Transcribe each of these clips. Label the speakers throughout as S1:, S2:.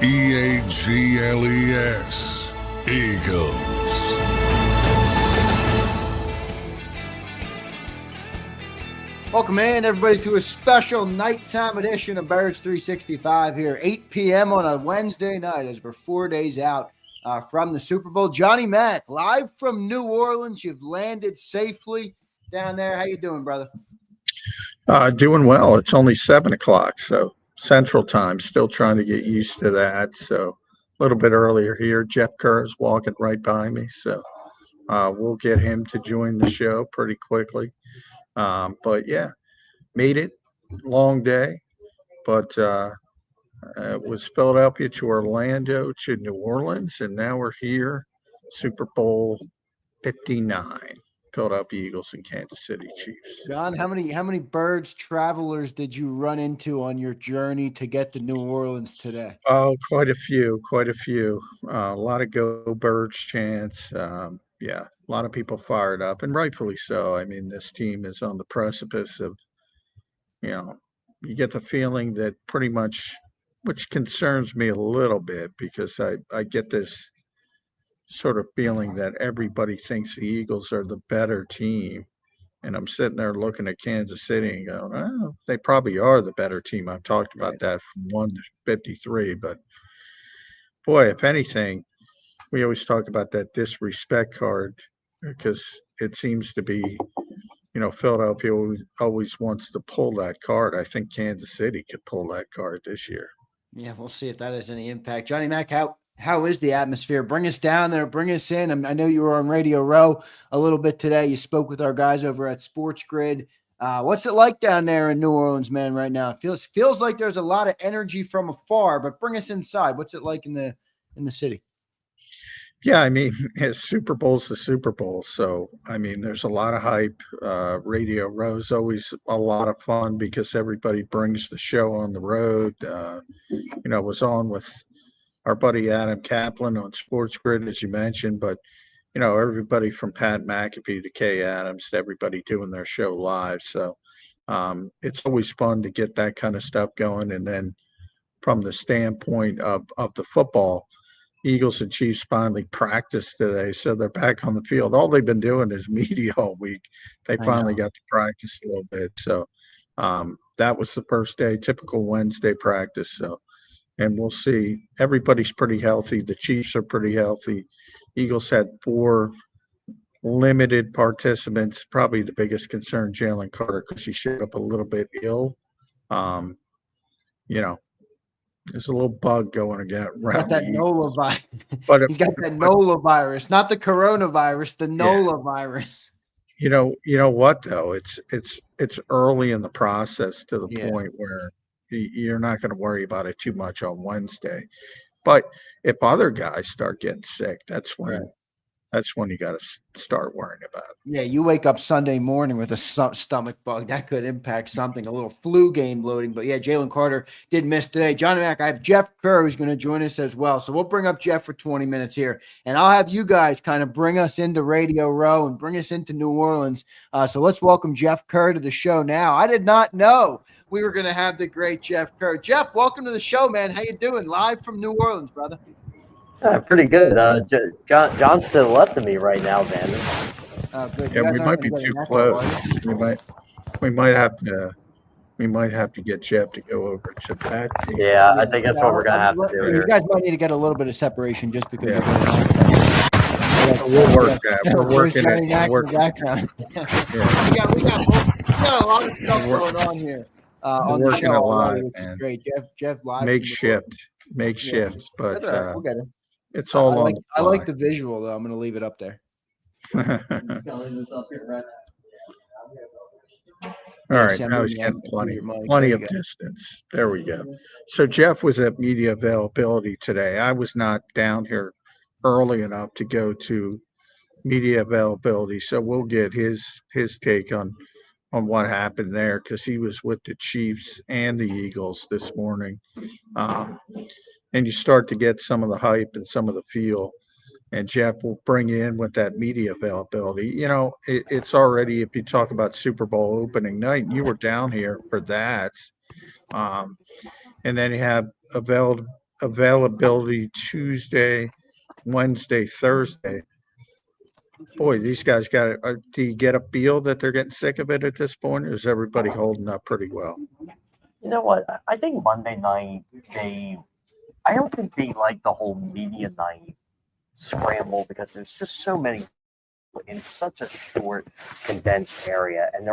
S1: EAGLES, Eagles.
S2: Welcome in, everybody, to a special nighttime edition of Birds 365 here, 8 p.m. on a Wednesday night as we're 4 days out from the Super Bowl. Johnny Mack, live from New Orleans. You've landed safely down there. How you doing, brother?
S3: Doing well. It's only 7 o'clock, so Central Time. Still trying to get used to that. So a little bit earlier here. Jeff Kerr is walking right by me, so we'll get him to join the show pretty quickly. But yeah, made it. Long day, but it was Philadelphia to Orlando to New Orleans, and now we're here. Super Bowl 59. Philadelphia Eagles and Kansas City Chiefs.
S2: John, how many Birds travelers did you run into on your journey to get to New Orleans today?
S3: Oh, quite a few. A lot of Go Birds chants. Yeah, a lot of people fired up, and rightfully so. I mean, this team is on the precipice of, you get the feeling that pretty much, which concerns me a little bit because I get this sort of feeling that everybody thinks the Eagles are the better team. And I'm sitting there looking at Kansas City and going, oh, they probably are the better team. I've talked about that from 1 to 53. But, boy, if anything, we always talk about that disrespect card because it seems to be, Philadelphia always wants to pull that card. I think Kansas City could pull that card this year.
S2: Yeah, we'll see if that has any impact. Johnny Mack, how is the atmosphere? Bring us down there. Bring us in. I know you were on Radio Row a little bit today. You spoke with our guys over at Sports Grid. What's it like down there in New Orleans, man, right now? It feels like there's a lot of energy from afar, but bring us inside. What's it like in the city?
S3: Yeah, I mean, Super Bowl's the Super Bowl. So, I mean, there's a lot of hype. Radio Row's always a lot of fun because everybody brings the show on the road. Was on with our buddy Adam Kaplan on Sports Grid, as you mentioned, but everybody from Pat McAfee to Kay Adams, everybody doing their show live. So it's always fun to get that kind of stuff going. And then from the standpoint of the football, Eagles and Chiefs finally practiced today, so they're back on the field. All they've been doing is media all week. They finally got to practice a little bit. So that was the first day, typical Wednesday practice. So. And we'll see. Everybody's pretty healthy. The Chiefs are pretty healthy. Eagles had 4 limited participants. Probably the biggest concern, Jalen Carter, because he showed up a little bit ill. There's a little bug going around.
S2: Got that NOLA virus. But he's got that NOLA virus, not the coronavirus, the NOLA virus.
S3: You know what though? It's early in the process to the point where you're not going to worry about it too much on Wednesday. But if other guys start getting sick, that's when you got to start worrying about it.
S2: Yeah, you wake up Sunday morning with a stomach bug. That could impact something, a little flu game loading. But, yeah, Jalen Carter did miss today. Johnny Mack, I have Jeff Kerr who's going to join us as well. So we'll bring up Jeff for 20 minutes here. And I'll have you guys kind of bring us into Radio Row and bring us into New Orleans. So let's welcome Jeff Kerr to the show now. I did not know we were going to have the great Jeff Kerr. Jeff, welcome to the show, man. How you doing? Live from New Orleans, brother.
S4: Pretty good. John's to the left of me right now, man.
S2: Oh, good.
S3: Yeah, we might be too close. We might have to get Jeff to go over to that team.
S4: Yeah, I think that's what we're gonna have to do here.
S2: You guys might need to get a little bit of separation just because.
S3: We'll work that. We're working it.
S2: We got a lot of stuff going on here. On
S3: we're
S2: the
S3: working
S2: show
S3: a lot,
S2: which
S3: man.
S2: is great. Jeff live.
S3: Makeshift, but
S2: that's all right. We'll get it.
S3: It's all
S2: I like the visual though. I'm going to leave it up there.
S3: All right, now he's getting plenty of distance. There we go. So Jeff was at media availability today. I was not down here early enough to go to media availability, so we'll get his take on what happened there because he was with the Chiefs and the Eagles this morning. And you start to get some of the hype and some of the feel. And Jeff will bring you in with that media availability. It's already, if you talk about Super Bowl opening night, you were down here for that. And then you have availability Tuesday, Wednesday, Thursday. Boy, these guys got it. Do you get a feel that they're getting sick of it at this point, or is everybody holding up pretty well?
S4: You know what? I think Monday night I don't think they like the whole media night scramble because there's just so many in such a short, condensed area, and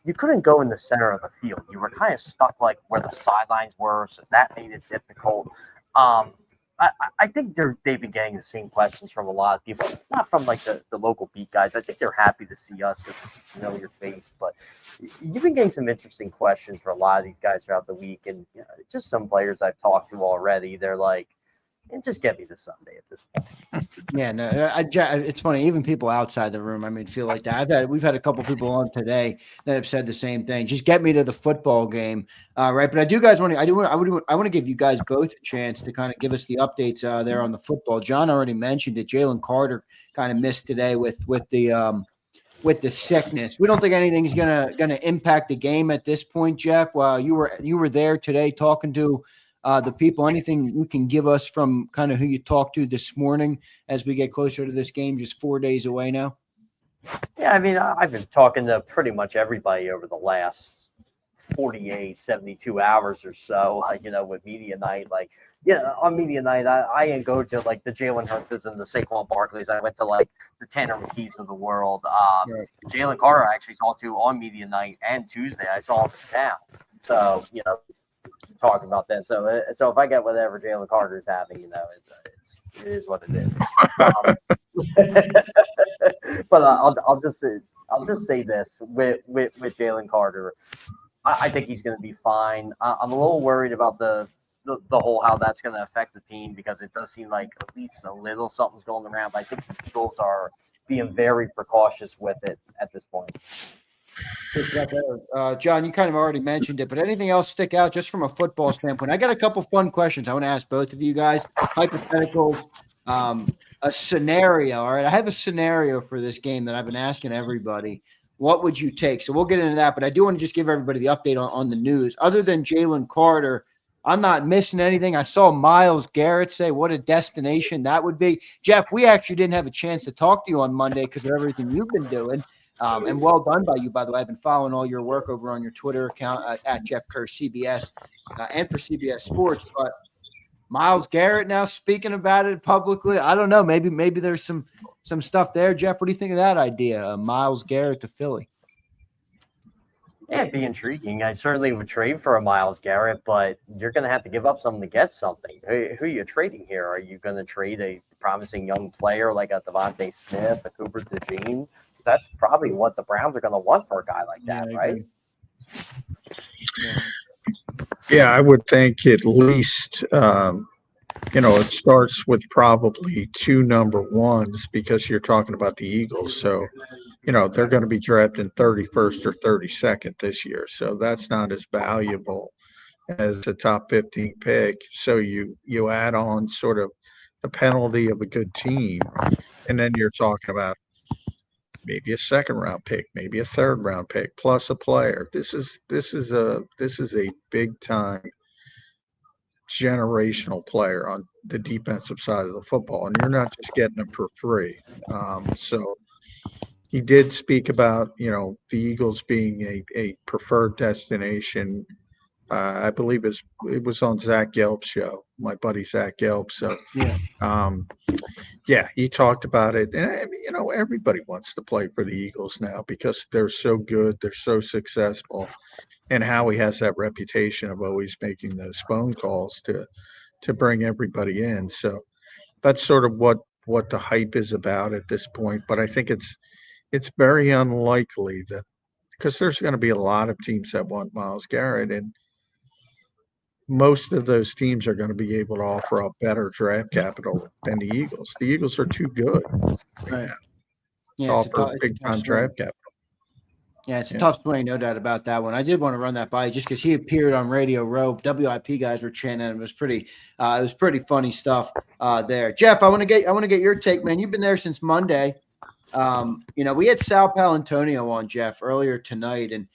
S4: you couldn't go in the center of the field. You were kind of stuck like where the sidelines were, so that made it difficult. I think they've been getting the same questions from a lot of people, not from like the local beat guys. I think they're happy to see us because know your face, but you've been getting some interesting questions for a lot of these guys throughout the week, and just some players I've talked to already. They're like, and just get me to Sunday at this point.
S2: Yeah, no, it's funny. Even people outside the room, I mean, feel like that. We've had a couple people on today that have said the same thing. Just get me to the football game, right? But I want to give you guys both a chance to kind of give us the updates there on the football. John already mentioned it. Jalen Carter kind of missed today with the sickness. We don't think anything's gonna impact the game at this point, Jeff. Well, you were there today talking to the people. Anything you can give us from kind of who you talked to this morning as we get closer to this game, just 4 days away now?
S4: Yeah, I mean, I've been talking to pretty much everybody over the last 48, 72 hours or so, with media night. Like, yeah, on media night, I didn't go to like the Jalen Hurts and the Saquon Barkleys. I went to like the Tanner McKees of the world.
S2: Right.
S4: Jalen Carter I actually talked to on media night and Tuesday. I saw him in town. So, talking about that. So if I get whatever Jalen Carter's having, it is what it is. But I'll just say this with Jalen Carter. I think he's going to be fine. I'm a little worried about the whole how that's going to affect the team because it does seem like at least a little something's going around. But I think the Eagles are being very precautious with it at this point.
S2: John, you kind of already mentioned it, but anything else stick out just from a football standpoint? I got a couple fun questions I want to ask both of you guys. Hypothetical, a scenario. All right, I have a scenario for this game that I've been asking everybody. What would you take? So we'll get into that, but I do want to just give everybody the update on the news. Other than Jalen Carter, I'm not missing anything. I saw Myles Garrett say what a destination that would be. Jeff, we actually didn't have a chance to talk to you on Monday because of everything you've been doing. And well done by you, by the way. I've been following all your work over on your Twitter account at Jeff Kerr CBS and for CBS Sports. But Myles Garrett now speaking about it publicly. I don't know. Maybe there's some stuff there. Jeff, what do you think of that idea? Myles Garrett to Philly.
S4: Yeah, it'd be intriguing. I certainly would trade for a Myles Garrett, but you're going to have to give up something to get something. Who are you trading here? Are you going to trade a promising young player like a Devontae Smith, a Cooper DeJean? That's probably what the Browns are going to want for a guy like that, right?
S3: Yeah, I would think at least, it starts with probably 2 number ones because you're talking about the Eagles. So, they're going to be drafting 31st or 32nd this year. So that's not as valuable as a top 15 pick. So you add on sort of the penalty of a good team. And then you're talking about maybe a 2nd round pick, maybe a 3rd round pick, plus a player. This is a big time generational player on the defensive side of the football, and you're not just getting him for free. So he did speak about, the Eagles being a preferred destination. I believe it was on Zach Gelb's show, my buddy Zach Gelb. So, he talked about it. And, everybody wants to play for the Eagles now because they're so good. They're so successful. And Howie has that reputation of always making those phone calls to bring everybody in. So that's sort of what the hype is about at this point. But I think it's very unlikely that because there's going to be a lot of teams that want Myles Garrett, and most of those teams are going to be able to offer a better draft capital than the Eagles. The Eagles are too good
S2: Right.
S3: to offer big-time draft capital.
S2: Yeah, it's a tough swing, no doubt about that one. I did want to run that by just because he appeared on Radio Row. WIP guys were chanting. It was pretty funny stuff there. Jeff, I want to get your take, man. You've been there since Monday. We had Sal Palantonio on, Jeff, earlier tonight, and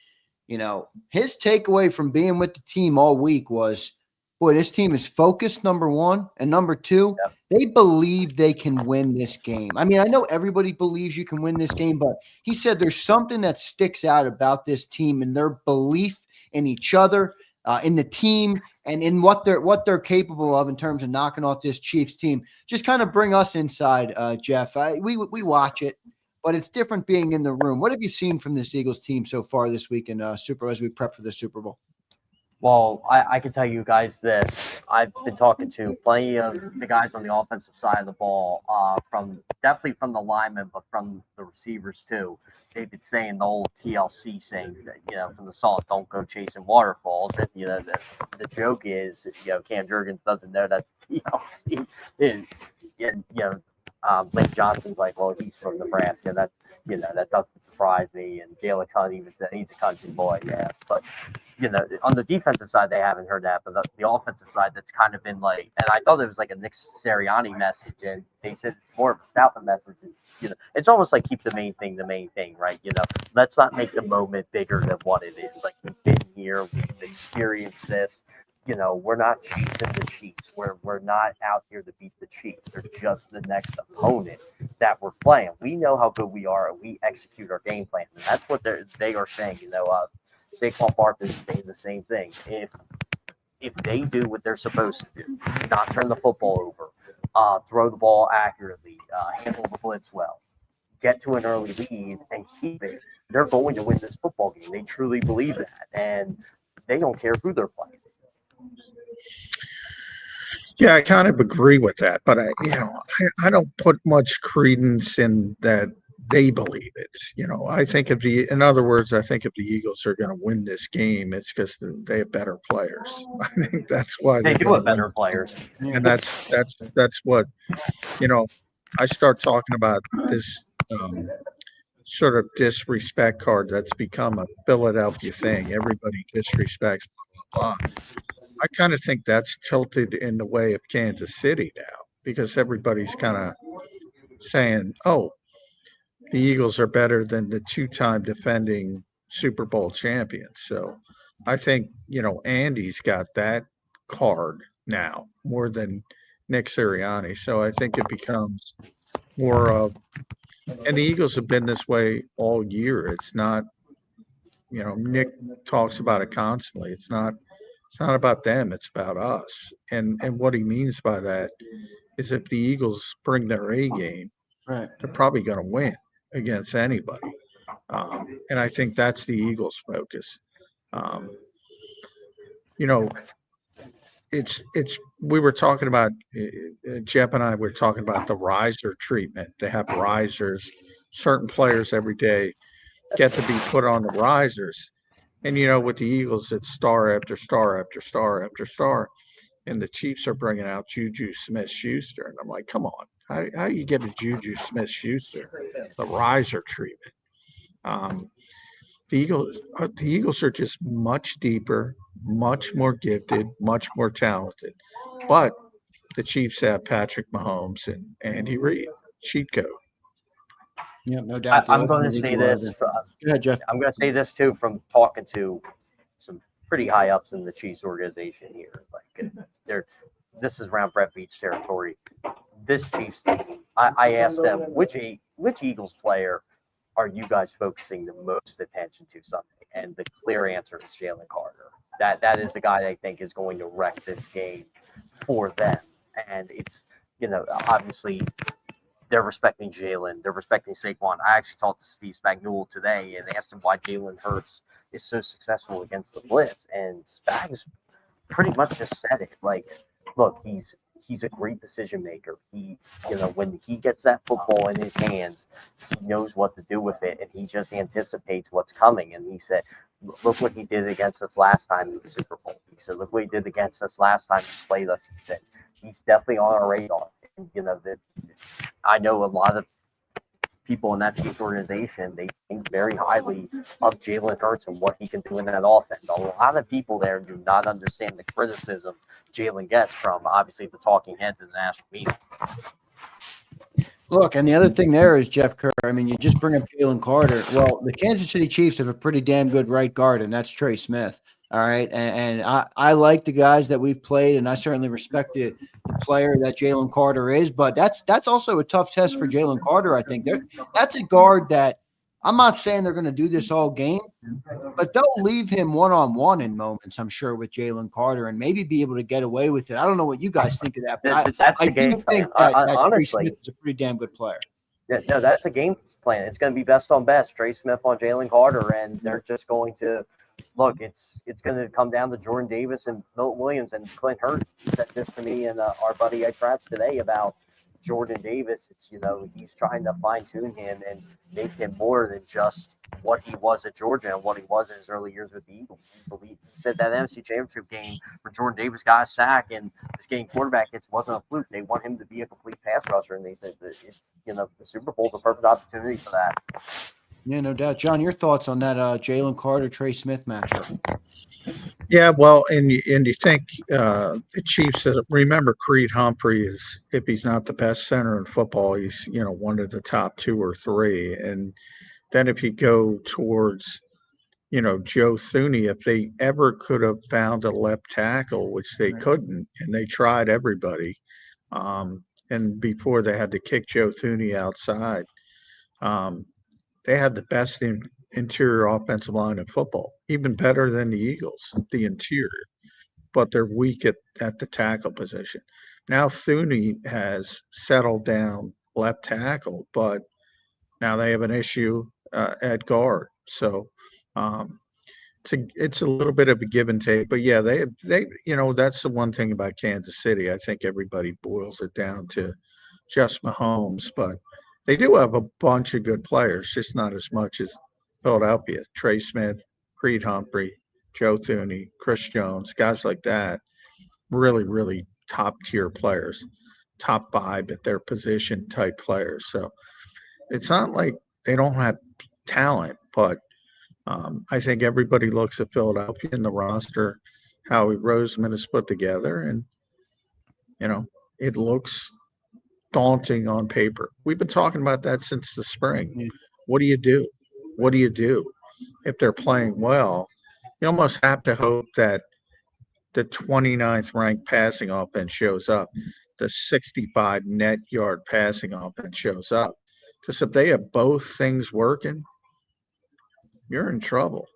S2: his takeaway from being with the team all week was boy, this team is focused, number one, and number two, they believe they can win this game. I mean, I know everybody believes you can win this game, but he said there's something that sticks out about this team and their belief in each other, in the team, and in what they're capable of in terms of knocking off this Chiefs team. Just kind of bring us inside, Jeff. We watch it, but it's different being in the room. What have you seen from this Eagles team so far this week in as we prep for the Super Bowl?
S4: Well, I can tell you guys this. I've been talking to plenty of the guys on the offensive side of the ball, definitely from the linemen, but from the receivers too. They've been saying the old TLC saying that, from the song, don't go chasing waterfalls. And, the joke is, Cam Jurgens doesn't know that's TLC. Lake Johnson's like, well, he's from Nebraska. That doesn't surprise me. And Jalen Hunt even said he's a country boy, yes. But, on the defensive side, they haven't heard that. But the offensive side, that's kind of been like, and I thought it was like a Nick Sirianni message. And they said it's more of a Stoutland message. It's almost like keep the main thing, right? Let's not make the moment bigger than what it is. Like, we've been here, we've experienced this. We're not chasing the Chiefs. We're not out here to beat the Chiefs. They're just the next opponent that we're playing. We know how good we are, and we execute our game plan. And that's what they are saying. Saquon Barkley is saying the same thing. If they do what they're supposed to do, not turn the football over, throw the ball accurately, handle the blitz well, get to an early lead, and keep it, they're going to win this football game. They truly believe that, and they don't care who they're playing.
S3: Yeah, I kind of agree with that, but I don't put much credence in that they believe it. I think in other words, I think if the Eagles are going to win this game, it's because they have better players. I think that's why
S4: they do have better players,
S3: and that's what I start talking about this sort of disrespect card that's become a Philadelphia thing. Everybody disrespects blah blah blah. I kind of think that's tilted in the way of Kansas City now because everybody's kind of saying, oh, the Eagles are better than the two-time defending Super Bowl champions. So I think, Andy's got that card now more than Nick Sirianni. So I think it becomes more of, and the Eagles have been this way all year. It's not, Nick talks about it constantly. It's not about them, it's about us. And what he means by that is if the Eagles bring their A game,
S2: right,
S3: they're probably going to win against anybody. And I think that's the Eagles' focus. We were talking about, Jeff and I were talking about the riser treatment. They have risers. Certain players every day get to be put on the risers. And, with the Eagles, it's star after star after star after star. And the Chiefs are bringing out Juju Smith-Schuster. And I'm like, come on. How do you get a Juju Smith-Schuster? The riser treatment. The Eagles are just much deeper, much more gifted, much more talented. But the Chiefs have Patrick Mahomes and Andy Reid. Cheat code.
S2: Yeah, no doubt.
S4: I'm going to say this.
S2: Go ahead, Jeff.
S4: I'm going to say this too from talking to some pretty high ups in the Chiefs organization here. Like this is around Brett Veach's territory. This Chiefs team, I asked them which Eagles player are you guys focusing the most attention to Sunday, and the clear answer is Jalen Carter. That is the guy they think is going to wreck this game for them, and it's obviously. They're respecting Jalen. They're respecting Saquon. I actually talked to Steve Spagnuolo today and asked him why Jalen Hurts is so successful against the blitz. And Spags pretty much just said it. Like, look, he's a great decision maker. When he gets that football in his hands, he knows what to do with it, and he just anticipates what's coming. And he said, look what he did against us last time in the Super Bowl. He said, look what he did against us last time he played us. He said, he's definitely on our radar. I know a lot of people in that Chiefs organization, they think very highly of Jalen Hurts and what he can do in that offense. A lot of people there do not understand the criticism Jalen gets from, obviously, the talking heads in the national media.
S2: Look, and the other thing there is Jeff Kerr. I mean, you just bring up Jalen Carter. Well, the Kansas City Chiefs have a pretty damn good right guard, and that's Trey Smith. All right. And I like the guys that we've played, and I certainly respect the player that Jalen Carter is. But that's also a tough test for Jalen Carter, I think. That's a guard that I'm not saying they're going to do this all game, but they'll leave him one-on-one in moments, I'm sure, with Jalen Carter and maybe be able to get away with it. I don't know what you guys think of that, but
S4: That's
S2: I
S4: the game
S2: do
S4: plan.
S2: think that Trey
S4: Honestly,
S2: Smith is a pretty damn good player.
S4: yeah, no, that's a game plan. It's going to be best on best. Trey Smith on Jalen Carter, and they're just going to look. It's going to come down to Jordan Davis and Milton Williams and Clint Hurt said this to me and our buddy Ed Kratz today about Jordan Davis. It's he's trying to fine tune him and make him more than just what he was at Georgia and what he was in his early years with the Eagles. He said that NFC Championship game where Jordan Davis got a sack and this game quarterback, it wasn't a fluke. They want him to be a complete pass rusher, and they said that it's the Super Bowl's a perfect opportunity for that.
S2: Yeah, no doubt. John, your thoughts on that Jalen Carter, Trey Smith matchup?
S3: Yeah, well, and you think the Chiefs, remember Creed Humphrey is, if he's not the best center in football, he's one of the top 2 or 3. And then if you go towards Joe Thuney, if they ever could have found a left tackle, which they couldn't, and they tried everybody, and before they had to kick Joe Thuney outside, they had the best interior offensive line in football, even better than the Eagles, the interior, but they're weak at the tackle position. Now Thuney has settled down left tackle, but now they have an issue at guard. So it's a little bit of a give and take, but yeah, they that's the one thing about Kansas City. I think everybody boils it down to just Mahomes, but they do have a bunch of good players, just not as much as Philadelphia. Trey Smith, Creed Humphrey, Joe Thuney, Chris Jones, guys like that, really, really top tier players, top 5 at their position type players. So it's not like they don't have talent, but I think everybody looks at Philadelphia and the roster, Howie Roseman has put together, and it looks daunting on paper. We've been talking about that since the spring.
S2: Yeah.
S3: What do you do? What do you do if they're playing well? You almost have to hope that the 29th ranked passing offense shows up, the 65 net yard passing offense shows up. Because if they have both things working, you're in trouble.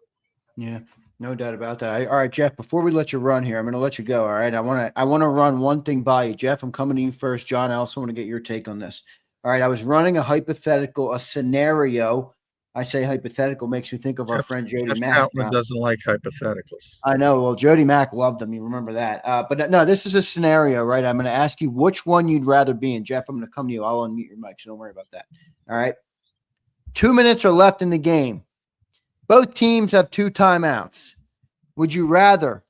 S2: Yeah, no doubt about that. All right, Jeff, before we let you run here, I'm going to let you go. All right. I want to run one thing by you. Jeff, I'm coming to you first. John, I also want to get your take on this. All right. I was running a hypothetical, a scenario. I say hypothetical makes me think of our friend Jody Mack.
S3: Doesn't like hypotheticals.
S2: I know. Well, Jody Mack loved them. You remember that. But no, this is a scenario, right? I'm going to ask you which one you'd rather be in. Jeff, I'm going to come to you. I'll unmute your mic, so don't worry about that. All right. 2 minutes are left in the game. Both teams have 2 timeouts. Would you rather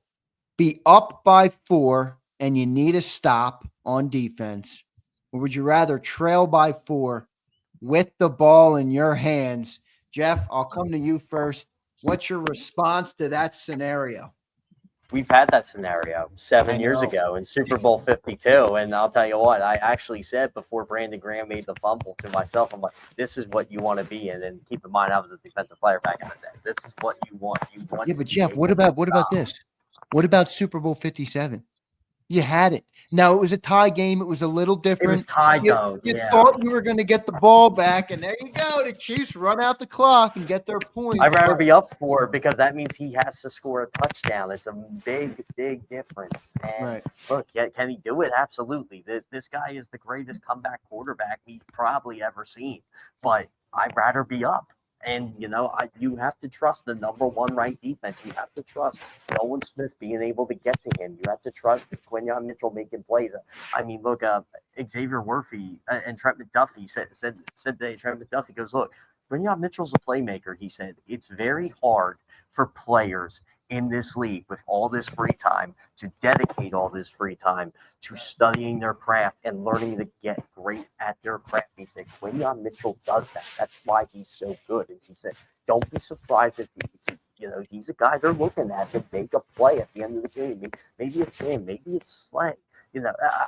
S2: be up by 4 and you need a stop on defense, or would you rather trail by 4 with the ball in your hands? Jeff, I'll come to you first. What's your response to that scenario?
S4: We've had that scenario 7 years ago in Super Bowl 52. And I'll tell you what, I actually said before Brandon Graham made the fumble to myself, I'm like, this is what you want to be in. And keep in mind, I was a defensive player back in the day. This is what you want. You want.
S2: Yeah, but Jeff, what about this? What about Super Bowl 57? You had it. Now, it was a tie game. It was a little different.
S4: It was tied, though.
S2: You thought you were going to get the ball back, and there you go. The Chiefs run out the clock and get their points.
S4: I'd rather be up for it because that means he has to score a touchdown. It's a big, big difference. And look, can he do it? Absolutely. This guy is the greatest comeback quarterback we've probably ever seen. But I'd rather be up. And, you have to trust the number 1 ranked defense. You have to trust Nolan Smith being able to get to him. You have to trust Quinyon Mitchell making plays. I mean, look, Xavier Worthy and Trent McDuffie said today, Trent McDuffie goes, look, Quinyon Mitchell's a playmaker. He said, it's very hard for players in this league with all this free time to dedicate all this free time to studying their craft and learning to get great at their craft. He said, Quinyon Mitchell does that. That's why he's so good. And he said, don't be surprised if he's a guy they're looking at to make a play at the end of the game. Maybe it's him. Maybe it's Slay.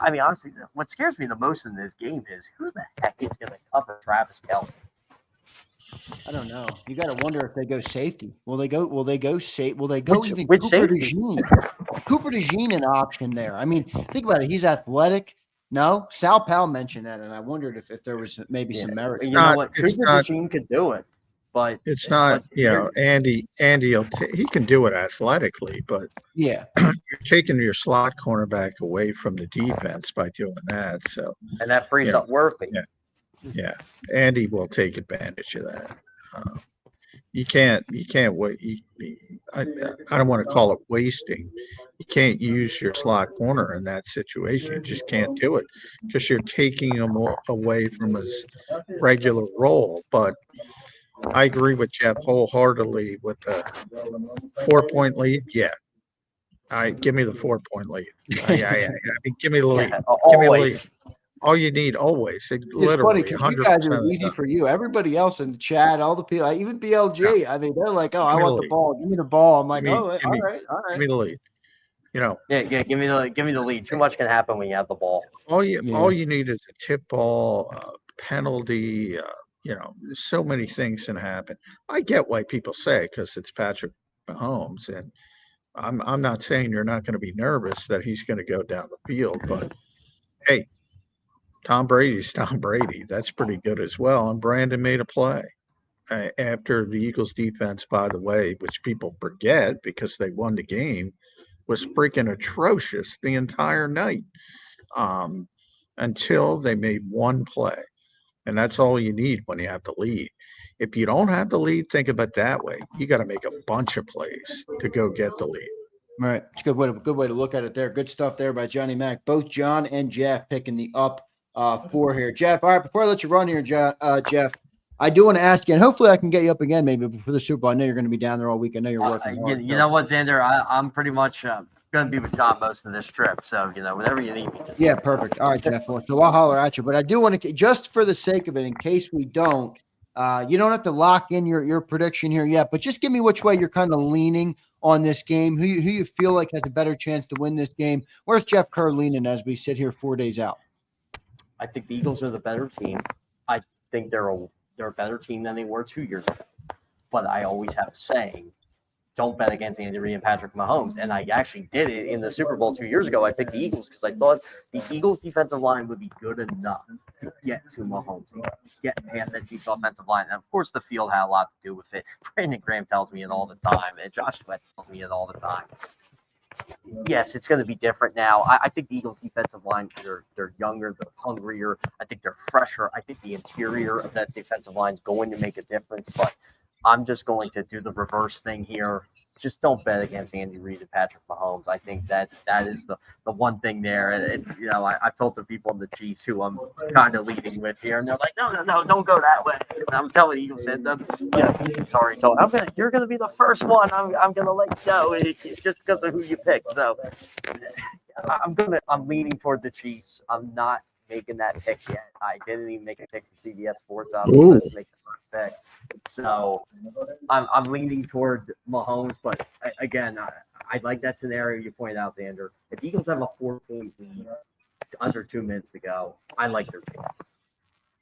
S4: I mean, honestly, what scares me the most in this game is who the heck is going to cover Travis Kelce?
S2: I don't know. You got to wonder if they go safety. Will they go? Will they go safe? Will they go even
S4: which
S2: Cooper
S4: safety?
S2: DeJean? Cooper DeJean an option there. I mean, think about it. He's athletic. No, Sal Powell mentioned that, and I wondered if there was maybe some merit.
S4: You
S3: not-
S4: know what?
S3: it's
S4: Cooper
S3: not-
S4: DeJean could do it, but
S3: It's not, Andy he can do it athletically, but
S2: Yeah,
S3: you're taking your slot cornerback away from the defense by doing that. So
S4: and that frees
S3: Yeah.
S4: up Worthy.
S3: yeah, Andy will take advantage of that. You can't wait. I don't want to call it wasting. You can't use your slot corner in that situation. You just can't do it because you're taking him away from his regular role. But I agree with Jeff wholeheartedly with the 4-point lead. Yeah. Give me the 4-point lead. I mean, give me the lead.
S4: Yeah,
S3: Give me the
S4: always.
S3: lead. All you need always.
S2: it's
S3: Literally,
S2: funny because you
S3: 100%
S2: guys
S3: of
S2: are
S3: the
S2: easy
S3: time.
S2: for you. Everybody else in the chat, all the people, even BLG. I mean, they're like, "Oh, I
S3: Give me
S2: want
S3: the
S2: the
S3: lead.
S2: ball. Give me the ball." I'm like,
S3: Give me-
S2: "Oh,
S3: give me-
S2: all right."
S3: Give me the lead. You know,
S4: Yeah, give me the lead. Too much can happen when you have the ball.
S3: all
S2: Yeah.
S3: you need is a tip ball, penalty. There's so many things can happen. I get why people say because it's Patrick Mahomes, and I'm not saying you're not going to be nervous that he's going to go down the field, but hey, Tom Brady's Tom Brady. That's pretty good as well. And Brandon made a play after the Eagles defense, by the way, which people forget because they won the game, was freaking atrocious the entire night until they made one play. And that's all you need when you have the lead. If you don't have the lead, think of it that way. You got to make a bunch of plays to go get the lead.
S2: Right. It's a good way to look at it there. Good stuff there by Johnny Mac. Both John and Jeff picking the up four here. Jeff, all right, before I let you run here, Jeff, I do want to ask you, and hopefully I can get you up again maybe before the Super Bowl. I know you're going to be down there all week. I know you're working hard.
S4: You know what, Zander? I'm pretty much going to be with John most of this trip. So, whenever you need me.
S2: Yeah, perfect. All right, Jeff. Well, so I'll holler at you. But I do want to, just for the sake of it, in case we don't, you don't have to lock in your prediction here yet, but just give me which way you're kind of leaning on this game, who you feel like has a better chance to win this game. Where's Jeff Kerr leaning as we sit here 4 days out?
S4: I think the Eagles are the better team. I think they're a better team than they were 2 years ago. But I always have a saying, don't bet against Andy Reid and Patrick Mahomes. And I actually did it in the Super Bowl 2 years ago. I picked the Eagles because I thought the Eagles' defensive line would be good enough to get to Mahomes, get past that Chiefs offensive line. And of course, the field had a lot to do with it. Brandon Graham tells me it all the time, and Josh Sweat tells me it all the time. Yes, it's going to be different now. I think the Eagles' defensive line, they're younger, they're hungrier. I think they're fresher. I think the interior of that defensive line is going to make a difference, but I'm just going to do the reverse thing here. Just don't bet against Andy Reid and Patrick Mahomes. I think that is the one thing there. And I've told the people in the Chiefs who I'm kind of leading with here, and they're like, no, don't go that way. And I'm telling Eagles fans, sorry. So you're gonna be the first one. I'm gonna let you know just because of who you picked. So I'm leaning toward the Chiefs. I'm not making that pick yet. I didn't even make a pick for CBS Sports. Let's make the first pick. So I'm leaning toward Mahomes, but again, I like that scenario you pointed out, Zander. If Eagles have a 4-point lead, under 2 minutes to go, I like their chances.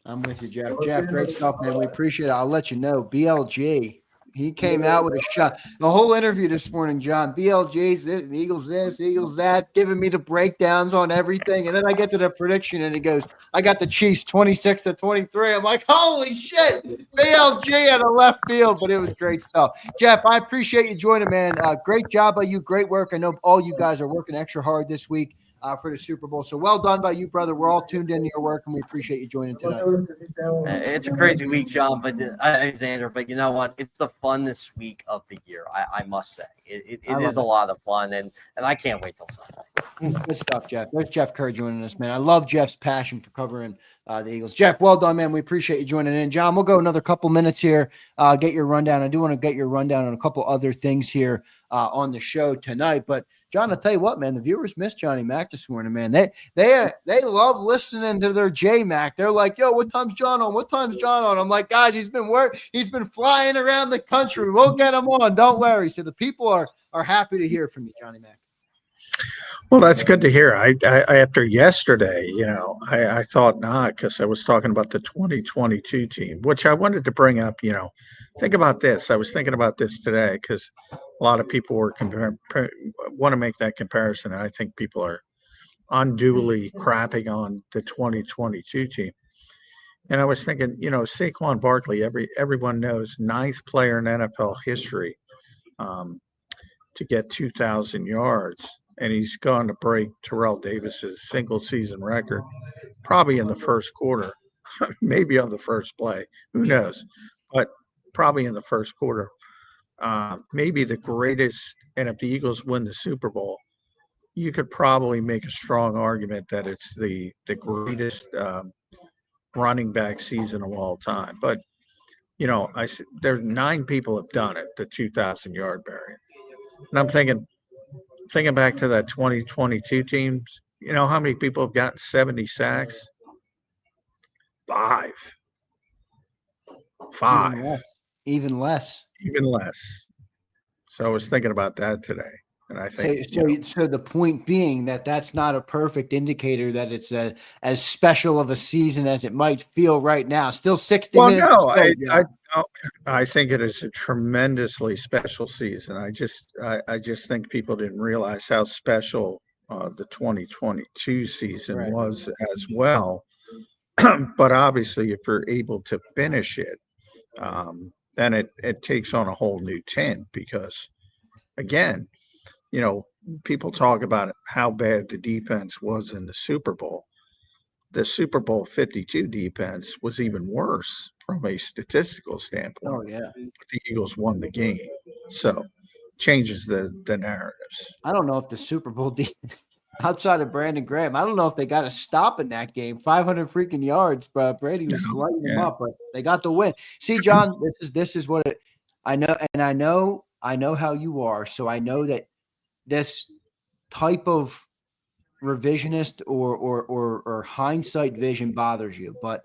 S2: I'm with you, Jeff. Jeff, great stuff, man. We appreciate it. I'll let you know. BLG, he came out with a shot. The whole interview this morning, John, BLG's the Eagles this, Eagles that, giving me the breakdowns on everything. And then I get to the prediction, and he goes, I got the Chiefs 26-23. I'm like, holy shit, BLG at a left field. But it was great stuff. Jeff, I appreciate you joining, man. Great job by you. Great work. I know all you guys are working extra hard this week for the Super Bowl. So well done by you, brother. We're all tuned into your work, and we appreciate you joining tonight.
S4: It's a crazy week, John, but Xander. But you know what? It's the funnest week of the year. I must say, it is a lot of fun, and I can't wait till Sunday.
S2: Good stuff, Jeff. There's Jeff Kerr joining us, man. I love Jeff's passion for covering the Eagles. Jeff, well done, man. We appreciate you joining in. John, we'll go another couple minutes here. Get your rundown. I do want to get your rundown on a couple other things here on the show tonight, but. John, I'll tell you what, man, the viewers missed Johnny Mac this morning, man. They love listening to their J Mac. They're like, yo, what time's John on? What time's John on? I'm like, guys, he's been flying around the country. We'll get him on. Don't worry. So the people are happy to hear from you, Johnny Mac.
S3: Well, that's good to hear. I after yesterday, I thought not, because I was talking about the 2022 team, which I wanted to bring up. Think about this. I was thinking about this today because a lot of people were want to make that comparison, and I think people are unduly crapping on the 2022 team. And I was thinking, Saquon Barkley, everyone knows, ninth player in NFL history to get 2,000 yards. And he's gone to break Terrell Davis's single season record, probably in the first quarter, maybe on the first play. Who knows? But probably in the first quarter. Maybe the greatest. And if the Eagles win the Super Bowl, you could probably make a strong argument that it's the greatest running back season of all time. But there's 9 people have done it, the 2,000 yard barrier. And I'm thinking back to that 2022 teams, how many people have gotten 70 sacks? 5.
S2: Even less.
S3: Even less. So I was thinking about that today. And I think
S2: so the point being that that's not a perfect indicator that it's as special of a season as it might feel right now. Still 60 minutes.
S3: No, I think it is a tremendously special season. I just think people didn't realize how special the 2022 season was as well. But obviously, if you're able to finish it, then it takes on a whole new tint because, again, people talk about how bad the defense was in the Super Bowl. The Super Bowl 52 defense was even worse from a statistical standpoint.
S2: Oh, yeah.
S3: The Eagles won the game. So changes the narratives.
S2: I don't know if the Super Bowl outside of Brandon Graham, I don't know if they got a stop in that game. 500 freaking yards, but Brady was lighting them up, but they got the win. See, John, this is what I know, and I know how you are, so I know that this type of revisionist or hindsight vision bothers you, but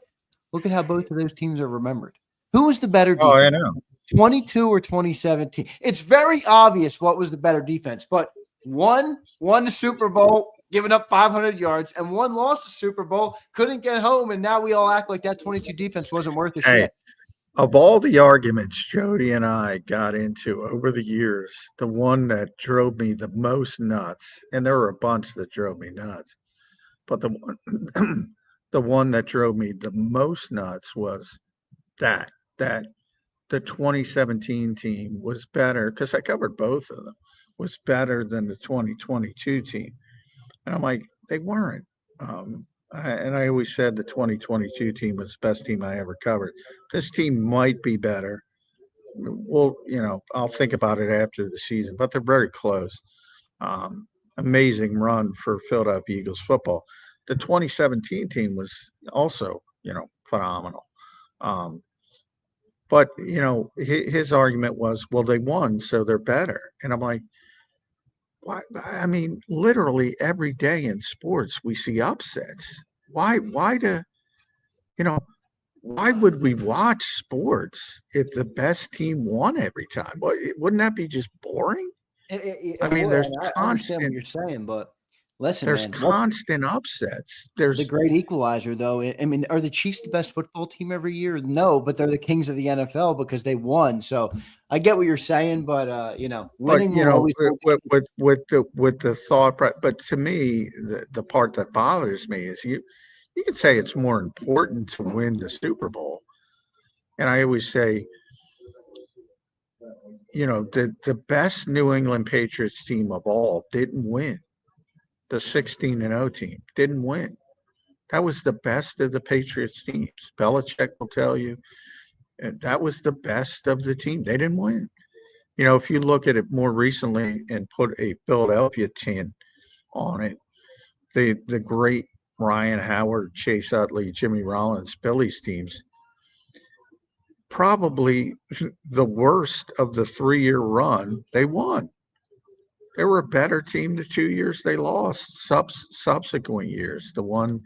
S2: look at how both of those teams are remembered. Who was the better defense?
S3: Oh, I know.
S2: 22 or 2017? It's very obvious what was the better defense, but one won the Super Bowl, giving up 500 yards, and one lost the Super Bowl, couldn't get home, and now we all act like that 22 defense wasn't worth a shit.
S3: Of all the arguments Jody and I got into over the years, the one that drove me the most nuts, and there were a bunch that drove me nuts, but the one that drove me the most nuts was that the 2017 team was better, because I covered both of them, was better than the 2022 team. And I'm like, they weren't. And I always said the 2022 team was the best team I ever covered. This team might be better. Well, I'll think about it after the season, but they're very close. Amazing run for Philadelphia Eagles football. The 2017 team was also, phenomenal. But, his argument was, well, they won, so they're better. And I'm like, why? I mean, literally every day in sports, we see upsets. Why would we watch sports if the best team won every time? Well, wouldn't that be just boring? I mean, there's
S2: I understand what you're saying, but listen,
S3: there's constant upsets. There's
S2: the great equalizer, though. I mean, are the Chiefs the best football team every year? No, but they're the kings of the NFL because they won. So I get what you're saying, but winning will always
S3: with the thought. But to me, the part that bothers me is you could say it's more important to win the Super Bowl, and I always say, the best New England Patriots team of all didn't win. The 16-0 team didn't win. That was the best of the Patriots teams. Belichick will tell you that was the best of the team. They didn't win. If you look at it more recently and put a Philadelphia tin on it, the great Ryan Howard, Chase Utley, Jimmy Rollins, Billy's teams, probably the worst of the 3-year run, they won. They were a better team the 2 years they lost. Subsequent years, the one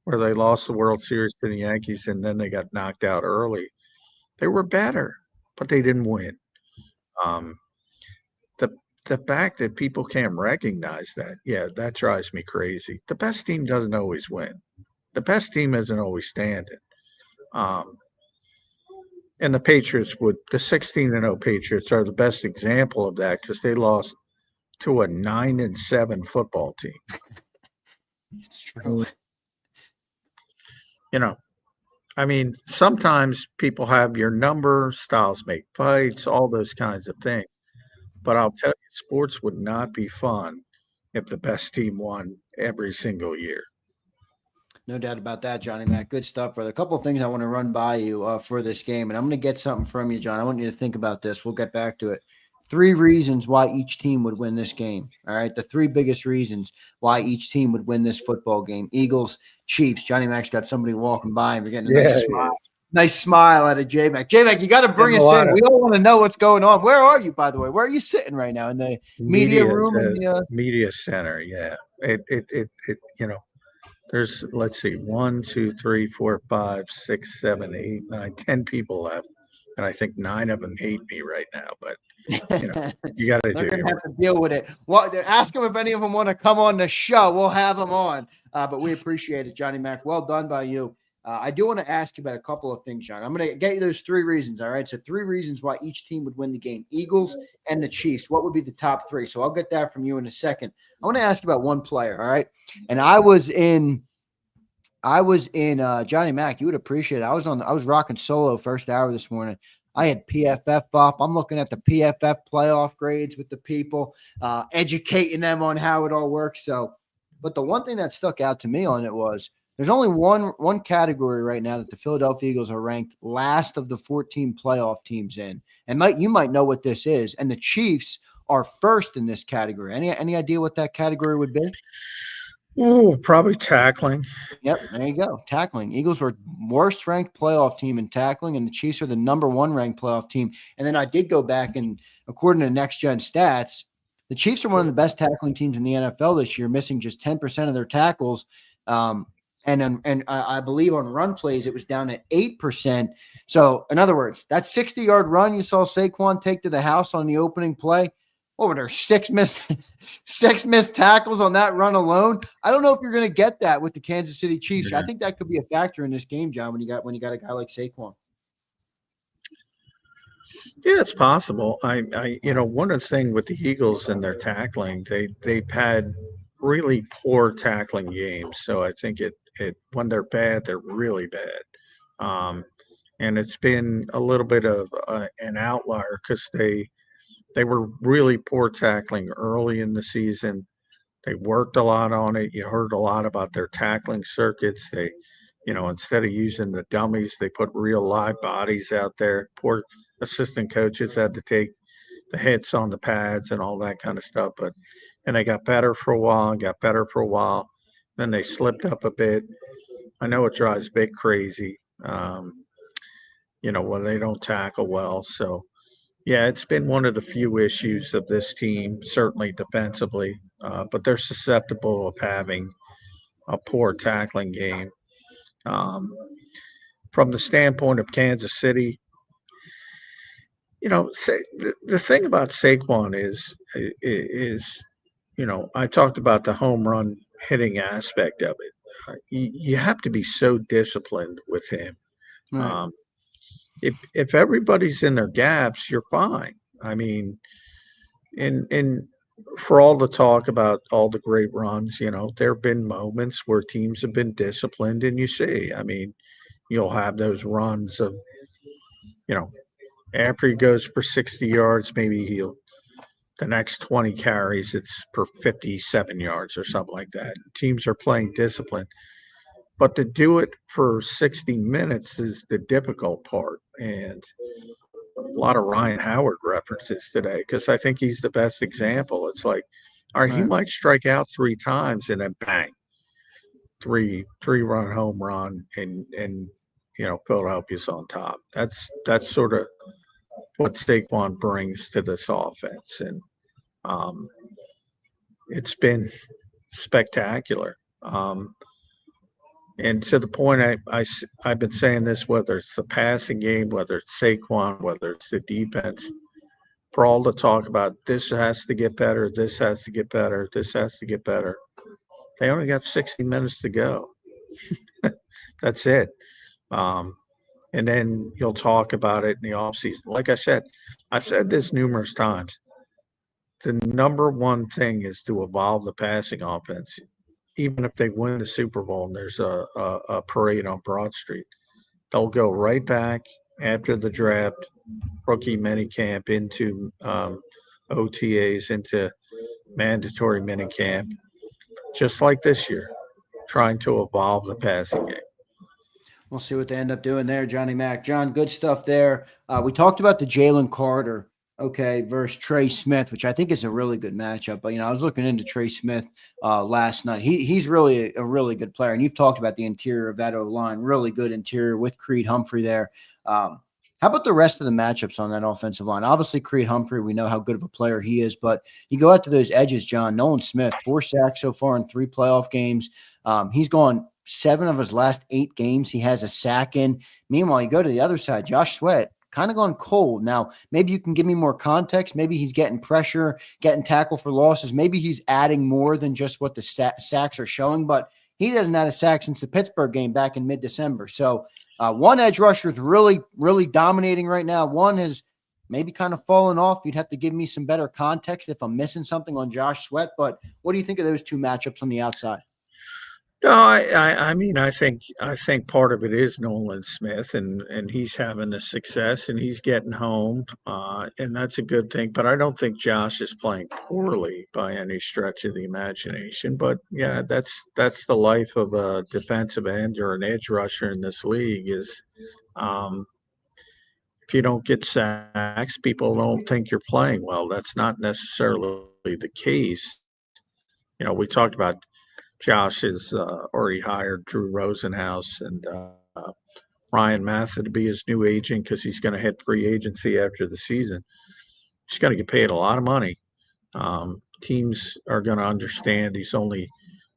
S3: where they lost the World Series to the Yankees and then they got knocked out early, they were better, but they didn't win. the fact that people can't recognize that, yeah, that drives me crazy. The best team doesn't always win. The best team isn't always standing. And the Patriots the 16-0 Patriots are the best example of that because they lost to a 9-7 football team.
S2: It's true.
S3: You know, I mean, sometimes people have your number, styles make fights, all those kinds of things. But I'll tell you, sports would not be fun if the best team won every single year.
S2: No doubt about that, Johnny Mac. Good stuff, brother. A couple of things I want to run by you for this game, and I'm going to get something from you, John. I want you to think about this. We'll get back to it. 3 reasons why each team would win this game. All right, the 3 biggest reasons why each team would win this football game. Eagles, Chiefs. Johnny Mac's got somebody walking by, and we're getting a nice smile. Nice smile out of J-Mac. J-Mac, you got to bring us in. We all want to know what's going on. Where are you, by the way? Where are you sitting right now? In the media room?
S3: Media center, yeah. You know, there's, let's see, 1, 2, 3, 4, 5, 6, 7, 8, 9, 10 people left. And I think 9 of them hate me right now. But, you know, you got to do
S2: They're going to have to deal with it. Well, ask them if any of them want to come on the show. We'll have them on. But we appreciate it, Johnny Mac. Well done by you. I do want to ask you about a couple of things, John. I'm going to get you those 3 reasons, all right? So 3 reasons why each team would win the game. Eagles and the Chiefs. What would be the top 3? So I'll get that from you in a second. I want to ask you about one player, all right? And I was in Johnny Mac. You would appreciate it. I was rocking solo first hour this morning. I had PFF up. I'm looking at the PFF playoff grades with the people, educating them on how it all works. So, but the one thing that stuck out to me on it was there's only one category right now that the Philadelphia Eagles are ranked last of the 14 playoff teams in. And you might know what this is. And the Chiefs are first in this category. Any idea what that category would be?
S3: Oh, probably tackling.
S2: Yep, there you go. Tackling. Eagles were worst ranked playoff team in tackling, and the Chiefs are the number 1 ranked playoff team. And then I did go back, and according to Next Gen Stats, the Chiefs are one of the best tackling teams in the NFL this year, missing just 10% of their tackles. And I believe on run plays, it was down at 8%. So, in other words, that 60-yard run you saw Saquon take to the house on the opening play, what were there, 6 missed tackles on that run alone? I don't know if you're going to get that with the Kansas City Chiefs. Yeah. I think that could be a factor in this game, John, when you got a guy like Saquon.
S3: Yeah, it's possible. You know, one of the things with the Eagles and their tackling, they've had really poor tackling games. So I think when they're bad, they're really bad. And it's been a little bit of an outlier because they were really poor tackling early in the season. They worked a lot on it. You heard a lot about their tackling circuits. They, you know, instead of using the dummies, they put real live bodies out there. Poor assistant coaches had to take the hits on the pads and all that kind of stuff. And they got better for a while, Then they slipped up a bit. I know it drives Big crazy, you know, when they don't tackle well. So, yeah, it's been one of the few issues of this team, certainly defensively, but they're susceptible of having a poor tackling game. From the standpoint of Kansas City, you know, the thing about Saquon is, you know, I talked about the home run hitting aspect of it. You have to be so disciplined with him.
S2: Right.
S3: If everybody's in their gaps, you're fine. I mean, and for all the talk about all the great runs, you know, there have been moments where teams have been disciplined, and you see, I mean, you'll have those runs of, you know, after he goes for 60 yards, maybe the next 20 carries, it's for 57 yards or something like that. Teams are playing discipline. But to do it for 60 minutes is the difficult part. And a lot of Ryan Howard references today because I think he's the best example. It's like, all right, he might strike out 3 times and then bang, three-run home run, and you know, Philadelphia's on top. That's sort of what Saquon brings to this offense, and it's been spectacular. And to the point, I've been saying this, whether it's the passing game, whether it's Saquon, whether it's the defense, for all the talk about this has to get better, this has to get better, this has to get better. They only got 60 minutes to go. That's it. And then you'll talk about it in the offseason. Like I said, I've said this numerous times. The number one thing is to evolve the passing offense. Even if they win the Super Bowl and there's a parade on Broad Street, they'll go right back after the draft, rookie minicamp, into OTAs, into mandatory minicamp, just like this year, trying to evolve the passing game.
S2: We'll see what they end up doing there, Johnny Mac. John, good stuff there. We talked about the Jalen Carter, versus Trey Smith, which I think is a really good matchup. But, I was looking into Trey Smith last night. He's really a really good player. And you've talked about the interior of that O-line, really good interior with Creed Humphrey there. How about the rest of the matchups on that offensive line? Obviously, Creed Humphrey, we know how good of a player he is. But you go out to those edges, John. Nolan Smith, 4 sacks so far in 3 playoff games. He's gone 7 of his last 8 games. He has a sack in. Meanwhile, you go to the other side, Josh Sweat, kind of gone cold. Now, maybe you can give me more context. Maybe he's getting pressure, getting tackle for losses. Maybe he's adding more than just what the sacks are showing, but he hasn't had a sack since the Pittsburgh game back in mid-December. So one edge rusher is really, really dominating right now. One has maybe kind of fallen off. You'd have to give me some better context if I'm missing something on Josh Sweat, but what do you think of those 2 matchups on the outside?
S3: No, I mean, I think part of it is Nolan Smith, and he's having a success, and he's getting home, and that's a good thing. But I don't think Josh is playing poorly by any stretch of the imagination. But yeah, that's the life of a defensive end or an edge rusher in this league. Is if you don't get sacks, people don't think you're playing well. That's not necessarily the case. We talked about Josh has already hired Drew Rosenhaus and Ryan Matha to be his new agent because he's going to hit free agency after the season. He's going to get paid a lot of money. Teams are going to understand he's only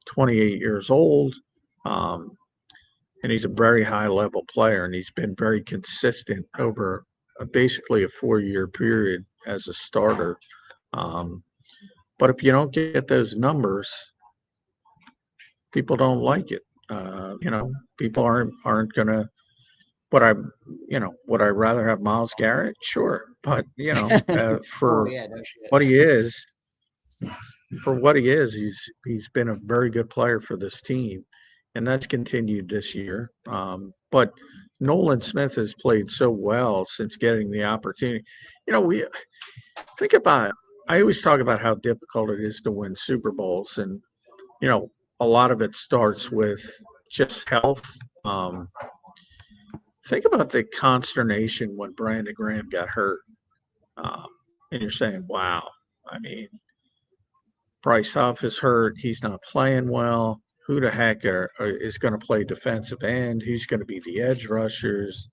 S3: 28 years old, and he's a very high-level player, and he's been very consistent over basically a 4-year period as a starter. But if you don't get those numbers, people don't like it. People aren't gonna. Would I rather have Myles Garrett? Sure, but for what he is, he's been a very good player for this team, and that's continued this year. But Nolan Smith has played so well since getting the opportunity. We think about it. I always talk about how difficult it is to win Super Bowls, and a lot of it starts with just health. Think about the consternation when Brandon Graham got hurt. And you're saying, wow, I mean, Bryce Huff is hurt. He's not playing well. Who the heck is going to play defensive end? Who's going to be the edge rushers?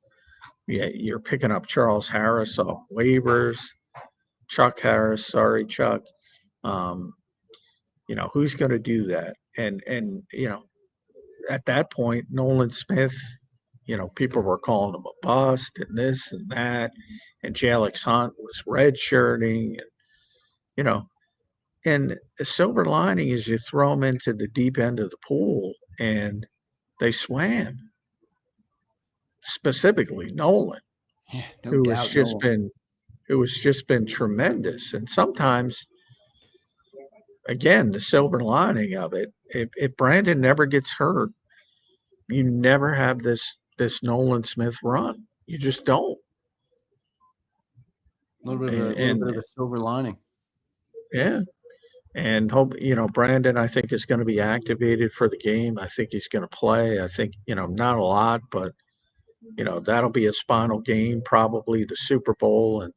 S3: Yeah, you're picking up Charles Harris off waivers. Chuck Harris, sorry, Chuck. Who's going to do that? And at that point, Nolan Smith, people were calling him a bust and this and that, and Jalix Hunt was redshirting, and the silver lining is you throw them into the deep end of the pool and they swam. Specifically Nolan, who has just been tremendous. And sometimes, again, the silver lining of it, if Brandon never gets hurt, you never have this Nolan Smith run. You just don't.
S2: A little bit of a silver lining.
S3: Yeah. And hope, Brandon, I think, is going to be activated for the game. I think he's going to play. I think, not a lot, but, that'll be a spinal game, probably the Super Bowl. And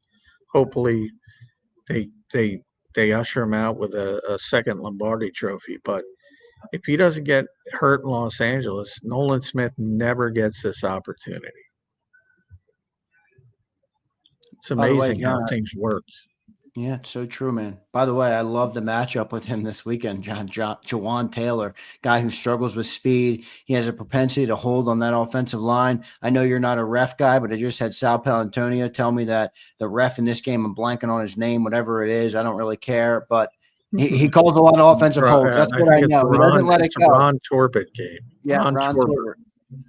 S3: hopefully they usher him out with a second Lombardi trophy. But if he doesn't get hurt in Los Angeles, Nolan Smith never gets this opportunity. It's amazing how things work.
S2: Yeah, it's so true, man. By the way, I love the matchup with him this weekend, Jawan Taylor, guy who struggles with speed. He has a propensity to hold on that offensive line. I know you're not a ref guy, but I just had Sal Palantonio tell me that the ref in this game, I'm blanking on his name, whatever it is, I don't really care, but he calls a lot of offensive holds. That's
S3: I
S2: what I
S3: think it's
S2: know. He doesn't let it
S3: It's a
S2: go.
S3: Ron Torbett game.
S2: Yeah,
S3: Ron Torbert.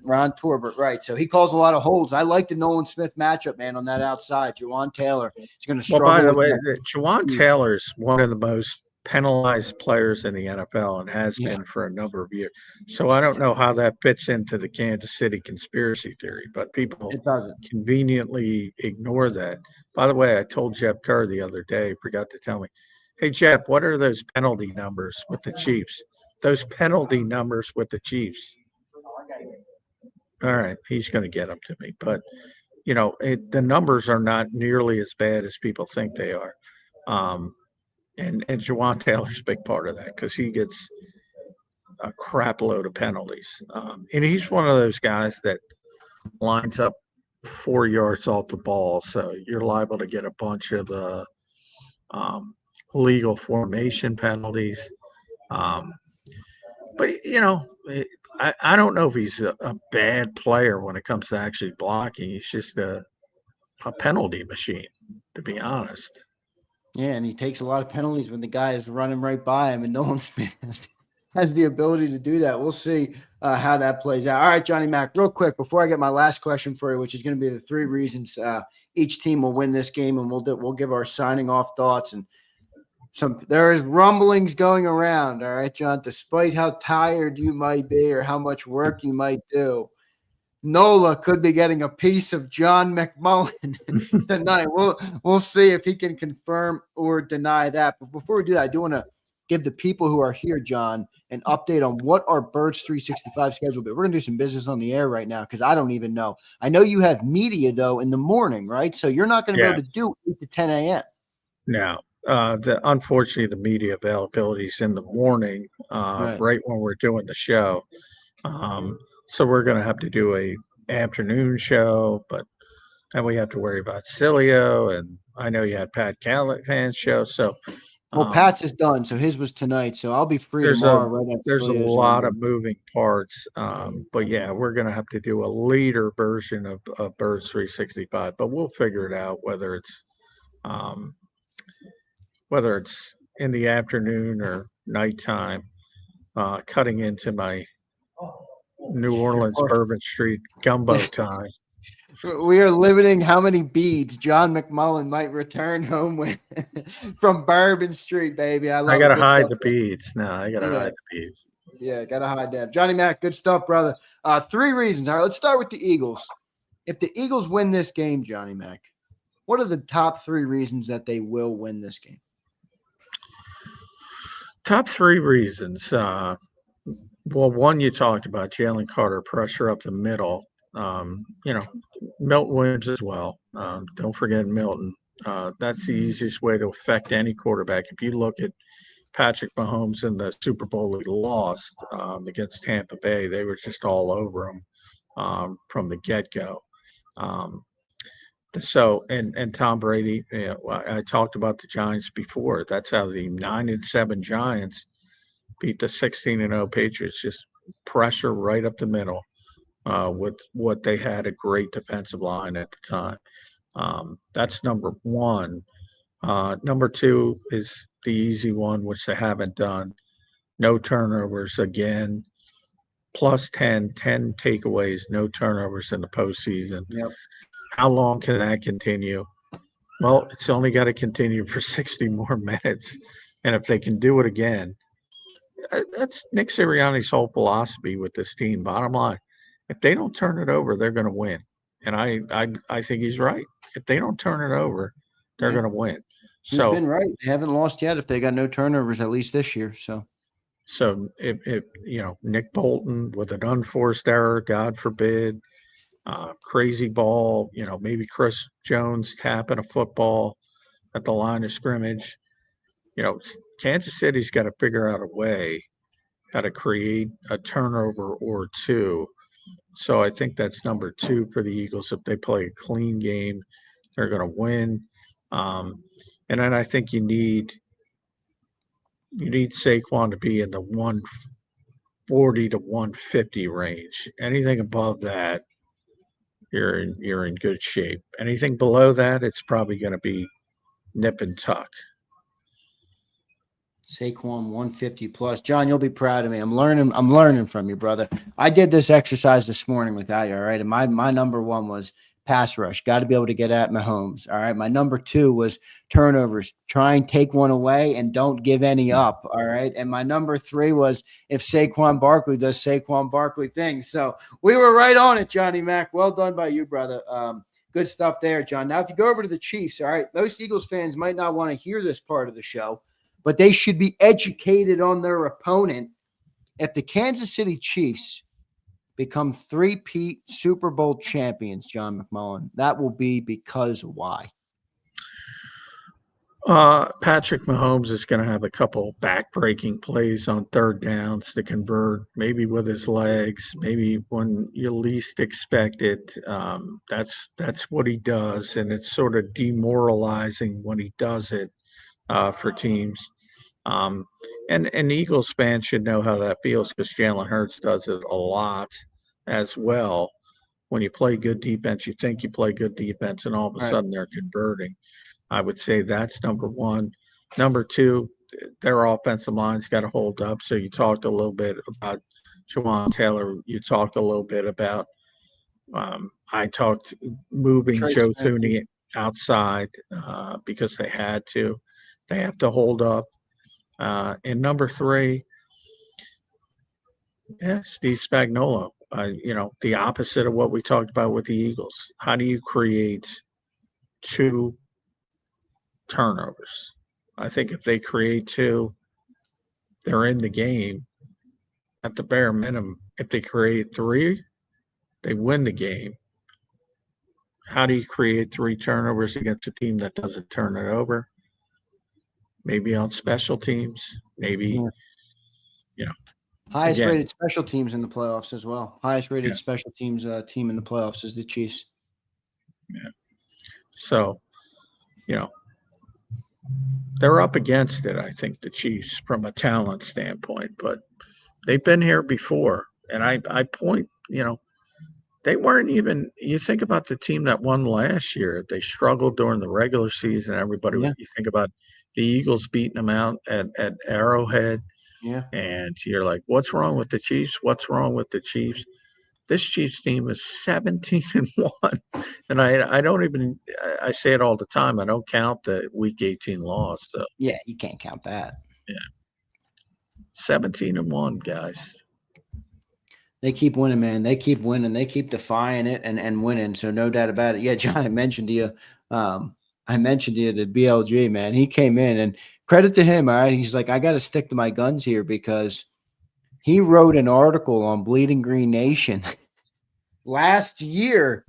S2: Ron Torbert, right. So he calls a lot of holds. I like the Nolan Smith matchup, man, on that outside. Jawan Taylor is going to
S3: Well,
S2: struggle
S3: by the
S2: with
S3: way,
S2: that.
S3: Jawan Taylor's one of the most penalized players in the NFL and has
S2: Yeah,
S3: been for a number of years. So I don't know how that fits into the Kansas City conspiracy theory, but people
S2: it doesn't.
S3: conveniently ignore that. By the way, I told Jeff Kerr the other day, forgot to tell me, hey, Jeff, what are those penalty numbers with the Chiefs? Those penalty numbers with the Chiefs. All right, he's going to get them to me. But, the numbers are not nearly as bad as people think they are. And Jawan Taylor's a big part of that because he gets a crap load of penalties. And he's one of those guys that lines up 4 yards off the ball. So you're liable to get a bunch of legal formation penalties. Um, I don't know if he's a bad player when it comes to actually blocking. He's just a penalty machine, to be honest.
S2: Yeah, and he takes a lot of penalties when the guy is running right by him, and Nolan Smith has the ability to do that. We'll see how that plays out. All right, Johnny Mac, real quick before I get my last question for you, which is going to be the 3 reasons each team will win this game, and we'll give our signing off thoughts. And there is rumblings going around. All right, John, despite how tired you might be or how much work you might do, Nola could be getting a piece of John McMullen tonight. We'll see if he can confirm or deny that. But before we do that, I do want to give the people who are here, John, an update on what our Birds 365 schedule will be. We're going to do some business on the air right now because I don't even know. I know you have media, though, in the morning, right? So you're not going to be able to do 8 to 10 a.m.
S3: No. Unfortunately, the media availability is in the morning, right when we're doing the show. So we're going to have to do a afternoon show, but then we have to worry about Cilio, and I know you had Pat Callahan's show. So,
S2: Well, Pat's is done, so his was tonight. So I'll be free
S3: there's
S2: tomorrow. Right
S3: there's a lot of moving parts. But yeah, we're going to have to do a later version of Birds 365, but we'll figure it out um, whether it's in the afternoon or nighttime, cutting into my New Orleans Bourbon Street gumbo time.
S2: We are limiting how many beads John McMullen might return home with from Bourbon Street, baby. I
S3: got to
S2: it.
S3: hide the beads. No, I got to
S2: Yeah.
S3: hide the beads.
S2: Yeah, gotta hide that. Johnny Mac, good stuff, brother. 3 reasons. All right, let's start with the Eagles. If the Eagles win this game, Johnny Mac, what are the top 3 reasons that they will win this game?
S3: Top 3 reasons. Well, one you talked about, Jalen Carter, pressure up the middle. Milton Williams as well. Don't forget Milton. That's the easiest way to affect any quarterback. If you look at Patrick Mahomes in the Super Bowl he lost against Tampa Bay, they were just all over him from the get-go. And Tom Brady, I talked about the Giants before. That's how the 9-7 Giants beat the 16-0 Patriots. Just pressure right up the middle with what they had a great defensive line at the time. That's number one. Number 2 is the easy one, which they haven't done. No turnovers again. Plus 10 takeaways, no turnovers in the postseason.
S2: Yep.
S3: How long can that continue? Well, it's only got to continue for 60 more minutes. And if they can do it again, that's Nick Sirianni's whole philosophy with this team. Bottom line, if they don't turn it over, they're going to win. And I think he's right. If they don't turn it over, they're going to win.
S2: He's been right. They haven't lost yet if they got no turnovers, at least this year. So
S3: if Nick Bolton with an unforced error, God forbid, crazy ball, maybe Chris Jones tapping a football at the line of scrimmage, Kansas City's got to figure out a way how to create a turnover or 2. So I think that's number 2 for the Eagles. If they play a clean game, they're going to win. And And then I think you need Saquon to be in the 140 to 150 range. Anything above that, you're in good shape. Anything below that, it's probably going to be nip and tuck.
S2: Saquon 150 plus. John, you'll be proud of me. I'm learning from you, brother. I did this exercise this morning without you, all right? And my number one was pass rush. Got to be able to get at Mahomes, all right? My number two was turnovers. Try and take one away and don't give any up, all right? And my number three was if Saquon Barkley does Saquon Barkley things. So we were right on it, Johnny Mac. Well done by you, brother. Good stuff there, John. Now, if you go over to the Chiefs, all right, most Eagles fans might not want to hear this part of the show, but they should be educated on their opponent. If the Kansas City Chiefs become three-peat Super Bowl champions, John McMullen, that will be because why?
S3: Patrick Mahomes is going to have a couple back-breaking plays on third downs to convert, maybe with his legs, maybe when you least expect it. That's what he does, and it's sort of demoralizing when he does it for teams. And Eagles fans should know how that feels because Jalen Hurts does it a lot as well. When you play good defense, you think you play good defense, and all of a sudden they're converting. I would say that's number one. Number two, their offensive line's got to hold up. So you talked a little bit about Jawan Taylor. You talked a little bit about I talked moving Joe Thuney outside because they had to. They have to hold up. And number three, Steve Spagnuolo. The opposite of what we talked about with the Eagles. How do you create two turnovers? I think if they create two, they're in the game at the bare minimum. If they create three, they win the game. How do you create three turnovers against a team that doesn't turn it over? Maybe on special teams, maybe,
S2: Highest rated special teams in the playoffs as well. Highest rated special teams team in the playoffs is the Chiefs.
S3: Yeah. So, they're up against it, I think, the Chiefs, from a talent standpoint, but they've been here before. And I point, they weren't even, you think about the team that won last year, they struggled during the regular season. Everybody was, you think about the Eagles beating them out at Arrowhead.
S2: Yeah.
S3: And you're like, what's wrong with the Chiefs? What's wrong with the Chiefs? This Chiefs team is 17-1. And I don't even, I say it all the time. I don't count the week 18 loss. So.
S2: Yeah, you can't count that.
S3: Yeah. 17-1, guys.
S2: They keep winning, man. They keep winning. They keep defying it and winning. So no doubt about it. Yeah, John, I mentioned to you the BLG, man. He came in, and credit to him, all right? He's like, I got to stick to my guns here because he wrote an article on Bleeding Green Nation last year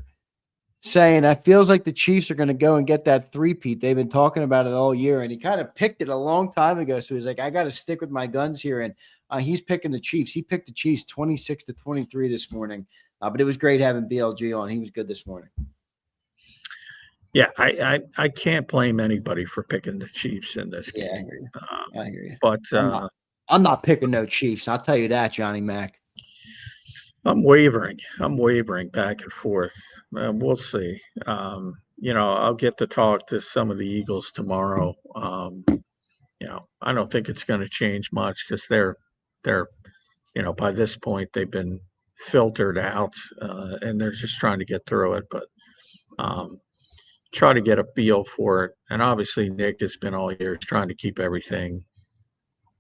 S2: saying, I feels like the Chiefs are going to go and get that three-peat. They've been talking about it all year, and he kind of picked it a long time ago. So he's like, I got to stick with my guns here, and he's picking the Chiefs. He picked the Chiefs 26-23 this morning, but it was great having BLG on. He was good this morning.
S3: Yeah, I can't blame anybody for picking the Chiefs in this game.
S2: I hear you. I hear you.
S3: But
S2: I'm not picking no Chiefs. I'll tell you that, Johnny Mac.
S3: I'm wavering back and forth. We'll see. I'll get to talk to some of the Eagles tomorrow. I don't think it's going to change much because they're by this point they've been filtered out and they're just trying to get through it. But try to get a feel for it. And obviously Nick has been all year trying to keep everything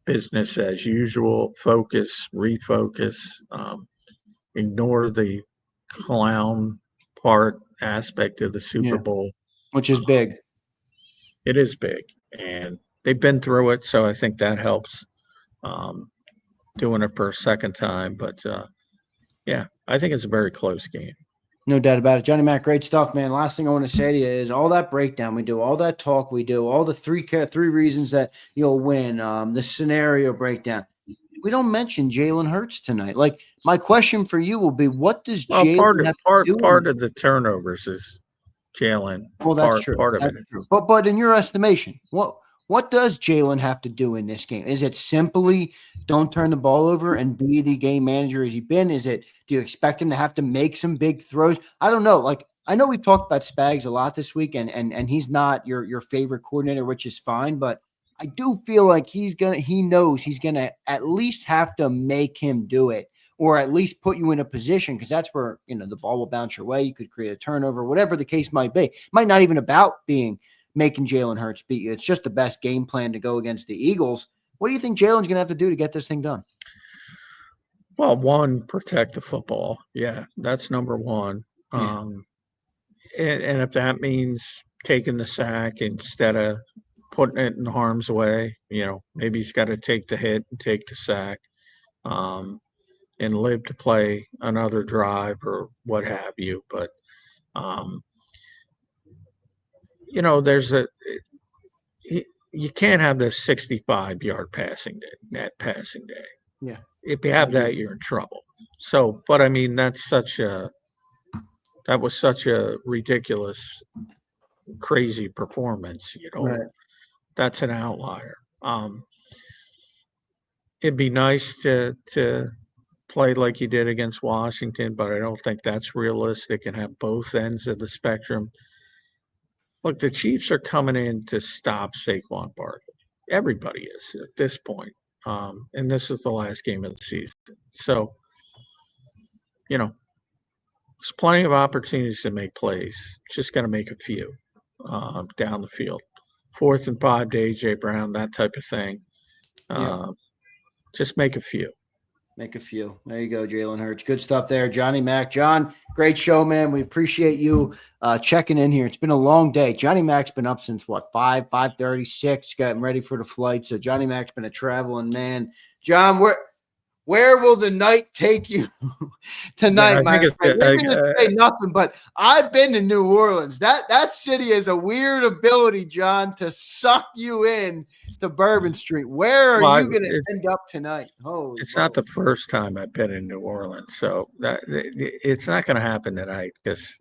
S3: business as usual, refocus, ignore the clown aspect of the Super Bowl.
S2: Which is big.
S3: It is big. And they've been through it, so I think that helps doing it for a second time. But, I think it's a very close game.
S2: No doubt about it. Johnny Mac, great stuff, man. Last thing I want to say to you is all that breakdown we do, all that talk we do, all the three reasons that you'll win, the scenario breakdown. We don't mention Jalen Hurts tonight. Like, my question for you will be, what does Jalen
S3: part of the turnovers is Jalen.
S2: Well, that's true.
S3: Part of
S2: That's
S3: it.
S2: true. But in your estimation, what does Jalen have to do in this game? Is it simply don't turn the ball over and be the game manager as you've been? Do you expect him to have to make some big throws? I don't know. Like, I know we've talked about Spags a lot this week, and he's not your favorite coordinator, which is fine, but I do feel like he knows he's gonna at least have to make him do it, or at least put you in a position, because that's where the ball will bounce your way. You could create a turnover, whatever the case might be. It might not even about making Jalen Hurts beat you. It's just the best game plan to go against the Eagles. What do you think Jalen's going to have to do to get this thing done?
S3: Well, one, protect the football. Yeah, that's number one.
S2: Yeah.
S3: And if that means taking the sack instead of putting it in harm's way, maybe he's got to take the hit and take the sack, and live to play another drive or what have you. But, you can't have this 65-yard net passing day.
S2: Yeah.
S3: If you have that, you're in trouble. So, but I mean, that was such a ridiculous, crazy performance,
S2: Right.
S3: That's an outlier. It'd be nice to play like you did against Washington, but I don't think that's realistic, and have both ends of the spectrum. Look, the Chiefs are coming in to stop Saquon Barkley. Everybody is at this point. And this is the last game of the season. So, there's plenty of opportunities to make plays. Just got to make a few down the field. 4th and 5 to A.J. Brown, that type of thing. Just make a few.
S2: Make a few. There you go, Jalen Hurts. Good stuff there, Johnny Mac. John, great show, man. We appreciate you checking in here. It's been a long day. Johnny Mac's been up since 5:30, 6, getting ready for the flight. So Johnny Mac's been a traveling man. John, where will the night take you tonight, my friend? I'm going to say nothing, but I've been to New Orleans. That city has a weird ability, John, to suck you in to Bourbon Street. Where are you going to end up tonight?
S3: It's not the first time I've been in New Orleans, so it's not going to happen tonight because,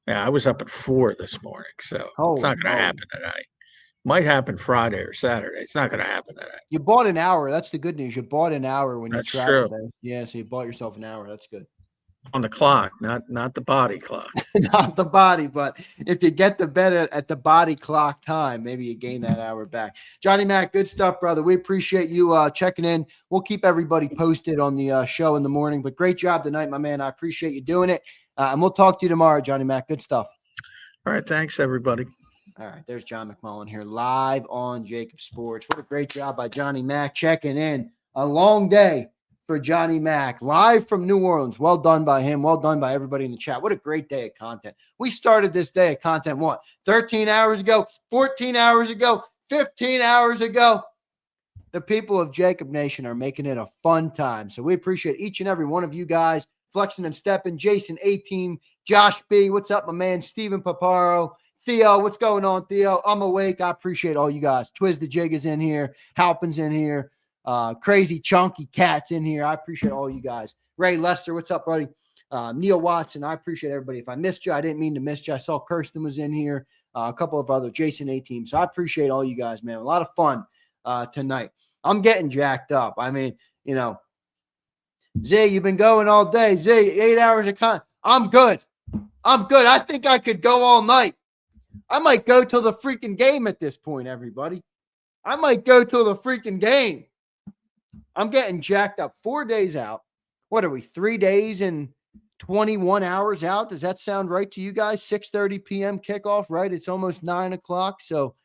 S3: I was up at 4 this morning, so it's not going to happen tonight. Might happen Friday or Saturday. It's not going to happen tonight.
S2: You bought an hour. That's the good news. You bought an hour when you traveled there. Yeah, so you bought yourself an hour. That's good.
S3: On the clock, not the body clock.
S2: Not the body, but if you get to bed at the body clock time, maybe you gain that hour back. Johnny Mac, good stuff, brother. We appreciate you checking in. We'll keep everybody posted on the show in the morning, but great job tonight, my man. I appreciate you doing it. And we'll talk to you tomorrow, Johnny Mac. Good stuff.
S3: All right. Thanks, everybody.
S2: All right, there's John McMullen here live on JAKIB Sports. What a great job by Johnny Mac checking in. A long day for Johnny Mac, live from New Orleans. Well done by him. Well done by everybody in the chat. What a great day of content. We started this day of content, 13 hours ago, 14 hours ago, 15 hours ago. The people of JAKIB Nation are making it a fun time. So we appreciate each and every one of you guys, flexing and stepping. Jason, 18, Josh B, what's up, my man? Steven Paparo. Theo, what's going on, Theo? I'm awake. I appreciate all you guys. Twiz the Jig is in here. Halpin's in here. Crazy Chunky Cat's in here. I appreciate all you guys. Ray Lester, what's up, buddy? Neil Watson, I appreciate everybody. If I missed you, I didn't mean to miss you. I saw Kirsten was in here. A couple of other Jason A-team. So I appreciate all you guys, man. A lot of fun tonight. I'm getting jacked up. I mean, Z, you've been going all day. Z, 8 hours of content. I'm good. I think I could go all night. I might go till the freaking game at this point, everybody. I might go till the freaking game. I'm getting jacked up. 4 days out. What are we, 3 days and 21 hours out? Does that sound right to you guys? 6:30 p.m. kickoff, right? It's almost 9 o'clock. So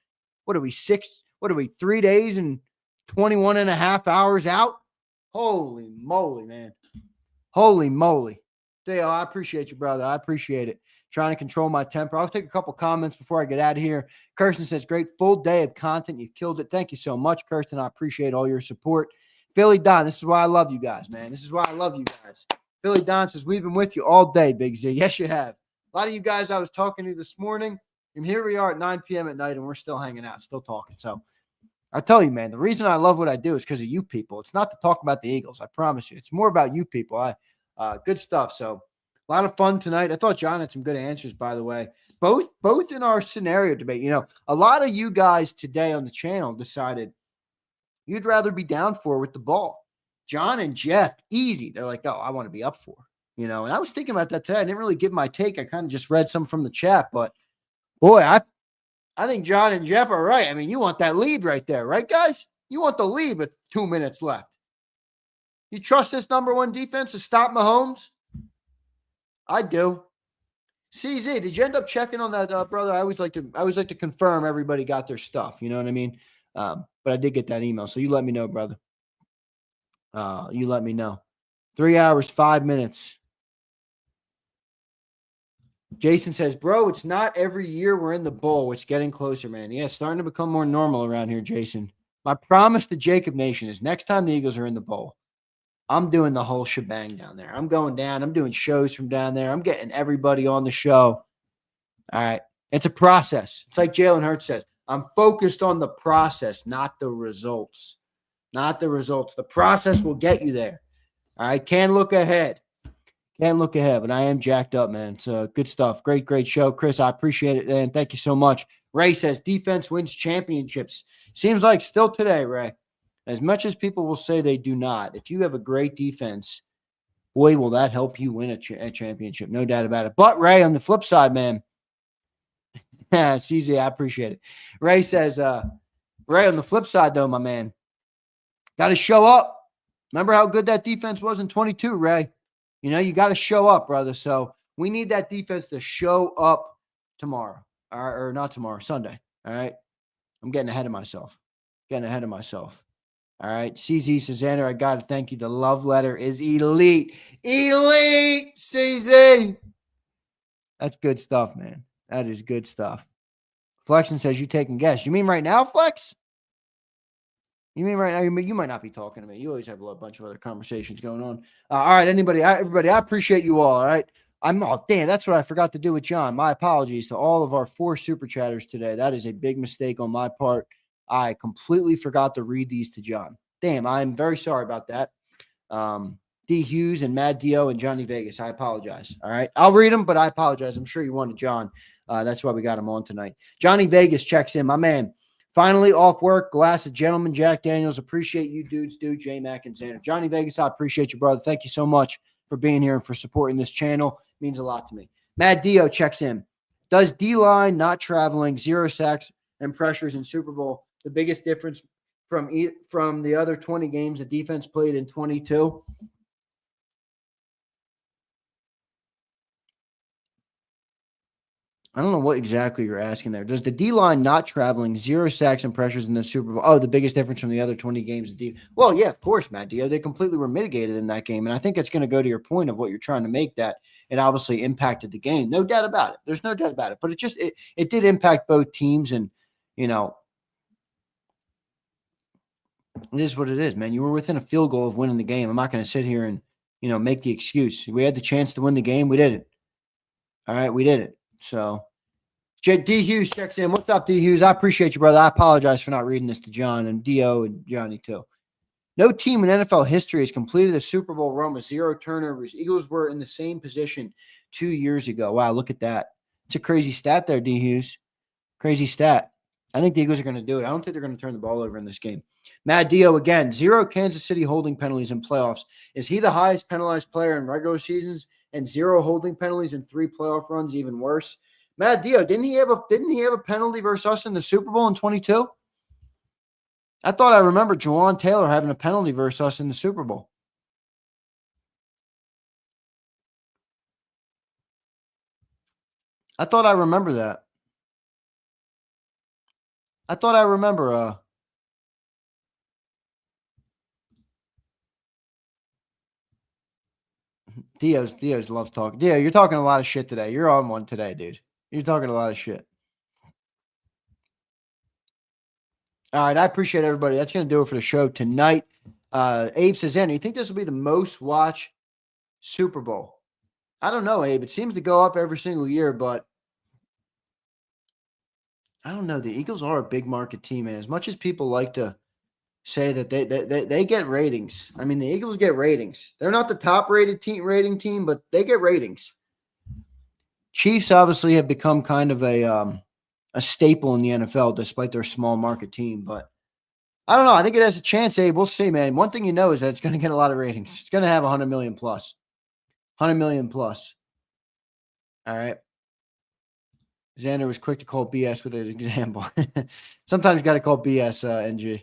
S2: what are we, 3 days and 21 and a half hours out? Holy moly, man. Holy moly. Dale, I appreciate you, brother. I appreciate it. Trying to control my temper. I'll take a couple comments before I get out of here. Kirsten says, great full day of content. You've killed it. Thank you so much, Kirsten. I appreciate all your support. Philly Don, this is why I love you guys, man. This is why I love you guys. Philly Don says, we've been with you all day, Big Z. Yes, you have. A lot of you guys I was talking to this morning, and here we are at 9 p.m. at night, and we're still hanging out, still talking. So I tell you, man, the reason I love what I do is because of you people. It's not to talk about the Eagles. I promise you. It's more about you people. Good stuff. So a lot of fun tonight. I thought John had some good answers, by the way. both in our scenario debate. You know, a lot of you guys today on the channel decided you'd rather be down 4 with the ball. John and Jeff, easy. They're like, oh, I want to be up 4. You know, and I was thinking about that today. I didn't really give my take. I kind of just read some from the chat, but boy, I think John and Jeff are right. I mean, you want that lead right there, right, guys? You want the lead with 2 minutes left. You trust this number 1 defense to stop Mahomes? I do. CZ, did you end up checking on that, brother? I always like to confirm everybody got their stuff. You know what I mean? But I did get that email, so you let me know, brother. You let me know. 3 hours, 5 minutes. Jason says, bro, it's not every year we're in the bowl. It's getting closer, man. Yeah, it's starting to become more normal around here, Jason. My promise to JAKIB Nation is next time the Eagles are in the bowl, I'm doing the whole shebang down there. I'm going down. I'm doing shows from down there. I'm getting everybody on the show. All right. It's a process. It's like Jalen Hurts says, I'm focused on the process, not the results. Not the results. The process will get you there. All right. Can't look ahead. Can't look ahead, but I am jacked up, man. It's good stuff. Great show. Chris, I appreciate it, man. Thank you so much. Ray says defense wins championships. Seems like still today, Ray. As much as people will say they do not, if you have a great defense, boy, will that help you win a championship. No doubt about it. But, Ray, on the flip side, man, CZ, I appreciate it. Ray says, Ray, on the flip side, though, my man, got to show up. Remember how good that defense was in 22, Ray? You know, you got to show up, brother. So we need that defense to show up tomorrow, or not tomorrow, Sunday. All right. I'm getting ahead of myself. All right. CZ says, Zander, I got to thank you. The love letter is elite. Elite, CZ. That's good stuff, man. That is good stuff. Flexen says, you taking guests. You mean right now, Flex? You mean right now? You might not be talking to me. You always have a bunch of other conversations going on. All right, everybody, I appreciate you all right. Damn, that's what I forgot to do with John. My apologies to all of our 4 super chatters today. That is a big mistake on my part. I completely forgot to read these to John. Damn, I'm very sorry about that. D. Hughes and Mad Dio and Johnny Vegas. I apologize. All right, I'll read them, but I apologize. I'm sure you wanted John. That's why we got him on tonight. Johnny Vegas checks in. My man. Finally off work, glass of Gentleman Jack Daniels. Appreciate you dudes, J Mac and Zander. Johnny Vegas, I appreciate you, brother. Thank you so much for being here and for supporting this channel. It means a lot to me. Matt Dio checks in. Does D-line not traveling, 0 sacks and pressures in Super Bowl the biggest difference from the other 20 games the defense played in 22? I don't know what exactly you're asking there. Does the D-line not traveling, 0 sacks and pressures in the Super Bowl? Oh, the biggest difference from the other 20 games. Well, yeah, of course, Matt Dio. They completely were mitigated in that game. And I think that's going to go to your point of what you're trying to make, that it obviously impacted the game. No doubt about it. There's no doubt about it. But it did impact both teams. And, you know, it is what it is, man. You were within a field goal of winning the game. I'm not going to sit here and, you know, make the excuse. We had the chance to win the game. We did it. All right, we did it. So D. Hughes checks in. What's up, D. Hughes? I appreciate you, brother. I apologize for not reading this to John and Dio and Johnny too. No team in NFL history has completed the Super Bowl run with 0 turnovers. Eagles were in the same position 2 years ago. Wow, look at that. It's a crazy stat there, D. Hughes. Crazy stat. I think the Eagles are going to do it. I don't think they're going to turn the ball over in this game. Matt Dio, again, 0 Kansas City holding penalties in playoffs. Is he the highest penalized player in regular seasons, and 0 holding penalties in 3 playoff runs? Even worse. Matt Dio, didn't he have a penalty versus us in the Super Bowl in 22? I thought I remember Jawan Taylor having a penalty versus us in the Super Bowl. I thought I remember that. I thought I remember Dio's loves talking. Dio, you're talking a lot of shit today. You're on one today, dude. You're talking a lot of shit. All right, I appreciate everybody. That's going to do it for the show tonight. Abe says, you think this will be the most watched Super Bowl? I don't know, Abe. It seems to go up every single year, but I don't know. The Eagles are a big market team, and as much as people like to say that they get ratings. I mean, the Eagles get ratings. They're not the top rating team, but they get ratings. Chiefs obviously have become kind of a staple in the NFL, despite their small market team. But I don't know. I think it has a chance, Abe. We'll see, man. One thing you know is that it's going to get a lot of ratings. It's going to have 100 million plus. 100 million plus. All right. Zander was quick to call BS with an example. Sometimes you got to call BS, NG.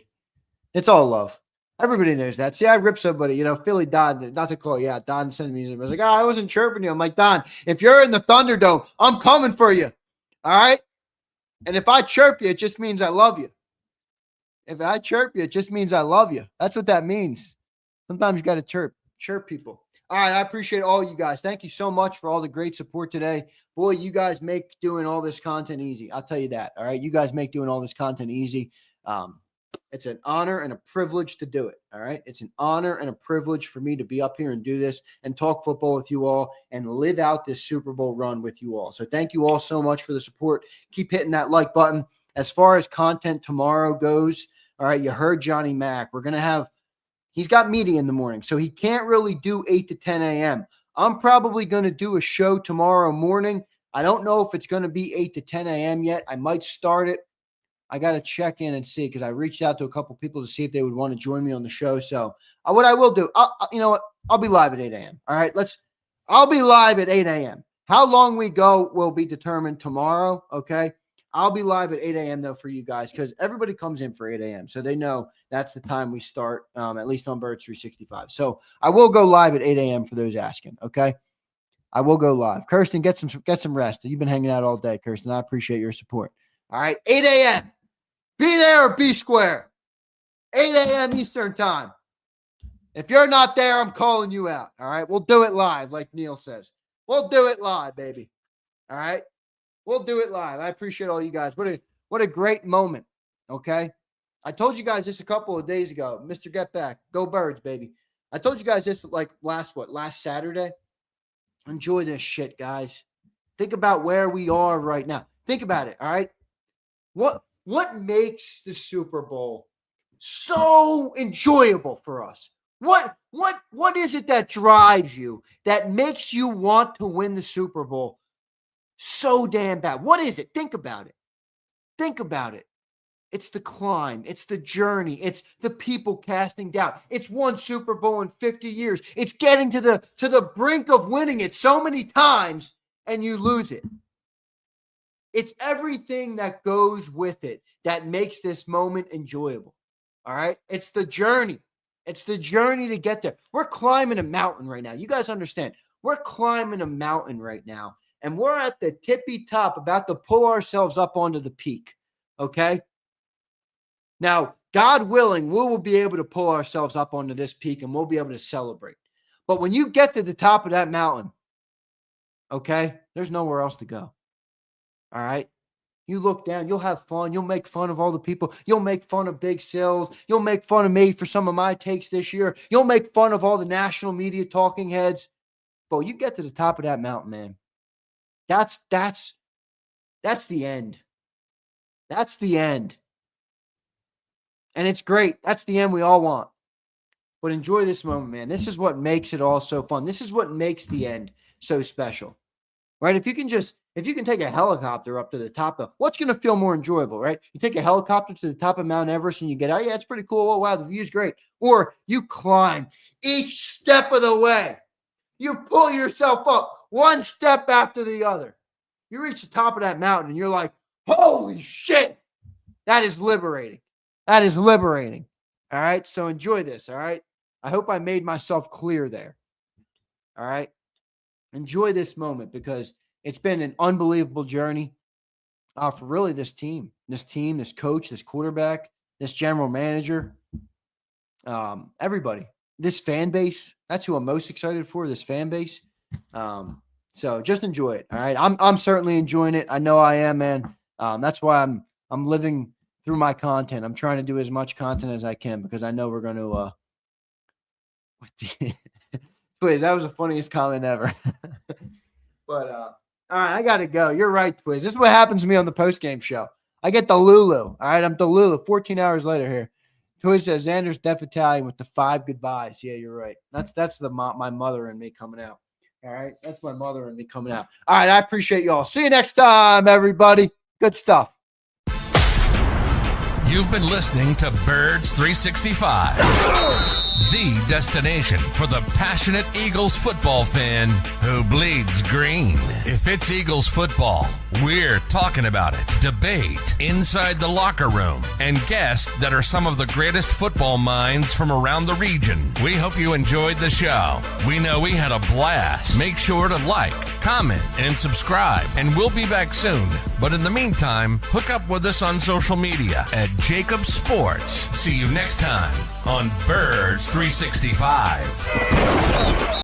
S2: It's all love. Everybody knows that. See, I rip somebody, you know, Philly Don, not to call, yeah, Don sent me, I was like, I wasn't chirping you. I'm like, Don, if you're in the Thunderdome, I'm coming for you. All right? And if I chirp you, it just means I love you. If I chirp you, it just means I love you. That's what that means. Sometimes you got to chirp people. All right, I appreciate all you guys. Thank you so much for all the great support today. Boy, you guys make doing all this content easy. I'll tell you that. All right, you guys make doing all this content easy. It's an honor and a privilege to do it. All right, it's an honor and a privilege for me to be up here and do this and talk football with you all and live out this Super Bowl run with you all. So thank you all so much for the support. Keep hitting that like button. As far as content tomorrow goes, all right, you heard Johnny Mack. We're gonna have. He's got meeting in the morning, so he can't really do 8 to 10 a.m. I'm probably going to do a show tomorrow morning. I don't know if it's going to be 8 to 10 a.m. yet. I might start it. I got to check in and see because I reached out to a couple people to see if they would want to join me on the show. So what I will do, you know what? I'll be live at 8 a.m. All right, I'll be live at 8 a.m. How long we go will be determined tomorrow, okay? I'll be live at 8 a.m. though for you guys because everybody comes in for 8 a.m. So they know that's the time we start, at least on Birds 365. So I will go live at 8 a.m. for those asking. Okay, I will go live. Kirsten, get some rest. You've been hanging out all day, Kirsten. I appreciate your support. All right, 8 a.m. Be there or be square. 8 a.m. Eastern time. If you're not there, I'm calling you out. All right, we'll do it live, like Neil says. We'll do it live, baby. All right. We'll do it live. I appreciate all you guys. What a great moment. Okay. I told you guys this a couple of days ago. Mr. Get Back. Go Birds, baby. I told you guys this like last Saturday. Enjoy this shit, guys. Think about where we are right now. Think about it. All right. What makes the Super Bowl so enjoyable for us? What is it that drives you, that makes you want to win the Super Bowl so damn bad? What is it? Think about it. Think about it. It's the climb. It's the journey. It's the people casting doubt. It's one Super Bowl in 50 years. It's getting to the brink of winning it so many times and you lose it. It's everything that goes with it that makes this moment enjoyable. All right? It's the journey. It's the journey to get there. We're climbing a mountain right now. You guys understand. We're climbing a mountain right now. And we're at the tippy top, about to pull ourselves up onto the peak, okay? Now, God willing, we will be able to pull ourselves up onto this peak and we'll be able to celebrate. But when you get to the top of that mountain, okay, there's nowhere else to go, all right? You look down, you'll have fun. You'll make fun of all the people. You'll make fun of Big Sills. You'll make fun of me for some of my takes this year. You'll make fun of all the national media talking heads. But you get to the top of that mountain, man. That's the end. That's the end. And it's great. That's the end we all want. But enjoy this moment, man. This is what makes it all so fun. This is what makes the end so special. Right? If you can take a helicopter up to the top of, what's going to feel more enjoyable, right? You take a helicopter to the top of Mount Everest and you get out, yeah, it's pretty cool. Oh, wow, the view's great. Or you climb each step of the way. You pull yourself up one step after the other. You reach the top of that mountain and you're like, holy shit, that is liberating. That is liberating. All right, so enjoy this, all right? I hope I made myself clear there. All right? Enjoy this moment because it's been an unbelievable journey for really this team, this coach, this quarterback, this general manager, everybody, this fan base. That's who I'm most excited for, this fan base. So just enjoy it. All right. I'm certainly enjoying it. I know I am, man. That's why I'm living through my content. I'm trying to do as much content as I can because I know we're going to, Twiz, that was the funniest comment ever. But, all right, I got to go. You're right, Twiz. This is what happens to me on the postgame show. I get the Lulu. All right, I'm the Lulu 14 hours later here. Twiz says, Zander's Deaf Italian with the 5 goodbyes. Yeah, you're right. That's my mother and me coming out. All right. That's my mother and me coming out. All right. I appreciate y'all. See you next time, everybody. Good stuff.
S1: You've been listening to Birds 365, the destination for the passionate Eagles football fan who bleeds green. If it's Eagles football, we're talking about it. Debate inside the locker room and guests that are some of the greatest football minds from around the region. We hope you enjoyed the show. We know we had a blast. Make sure to like, comment, and subscribe, and we'll be back soon. But in the meantime, hook up with us on social media at JAKIB Sports. See you next time on Birds 365.